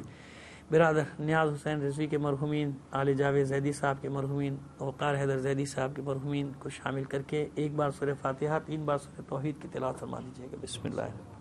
Speaker 2: برادر نیاز حسین رضوی کے مرحومین، آل جاوید زیدی صاحب کے مرحومین، وقار حیدر زیدی صاحب کے مرحومین کو شامل کر کے ایک بار سورہ فاتحہ، 3 بار سورہ توحید کی تلاوت فرما دیجیے گا۔ بسم اللہ۔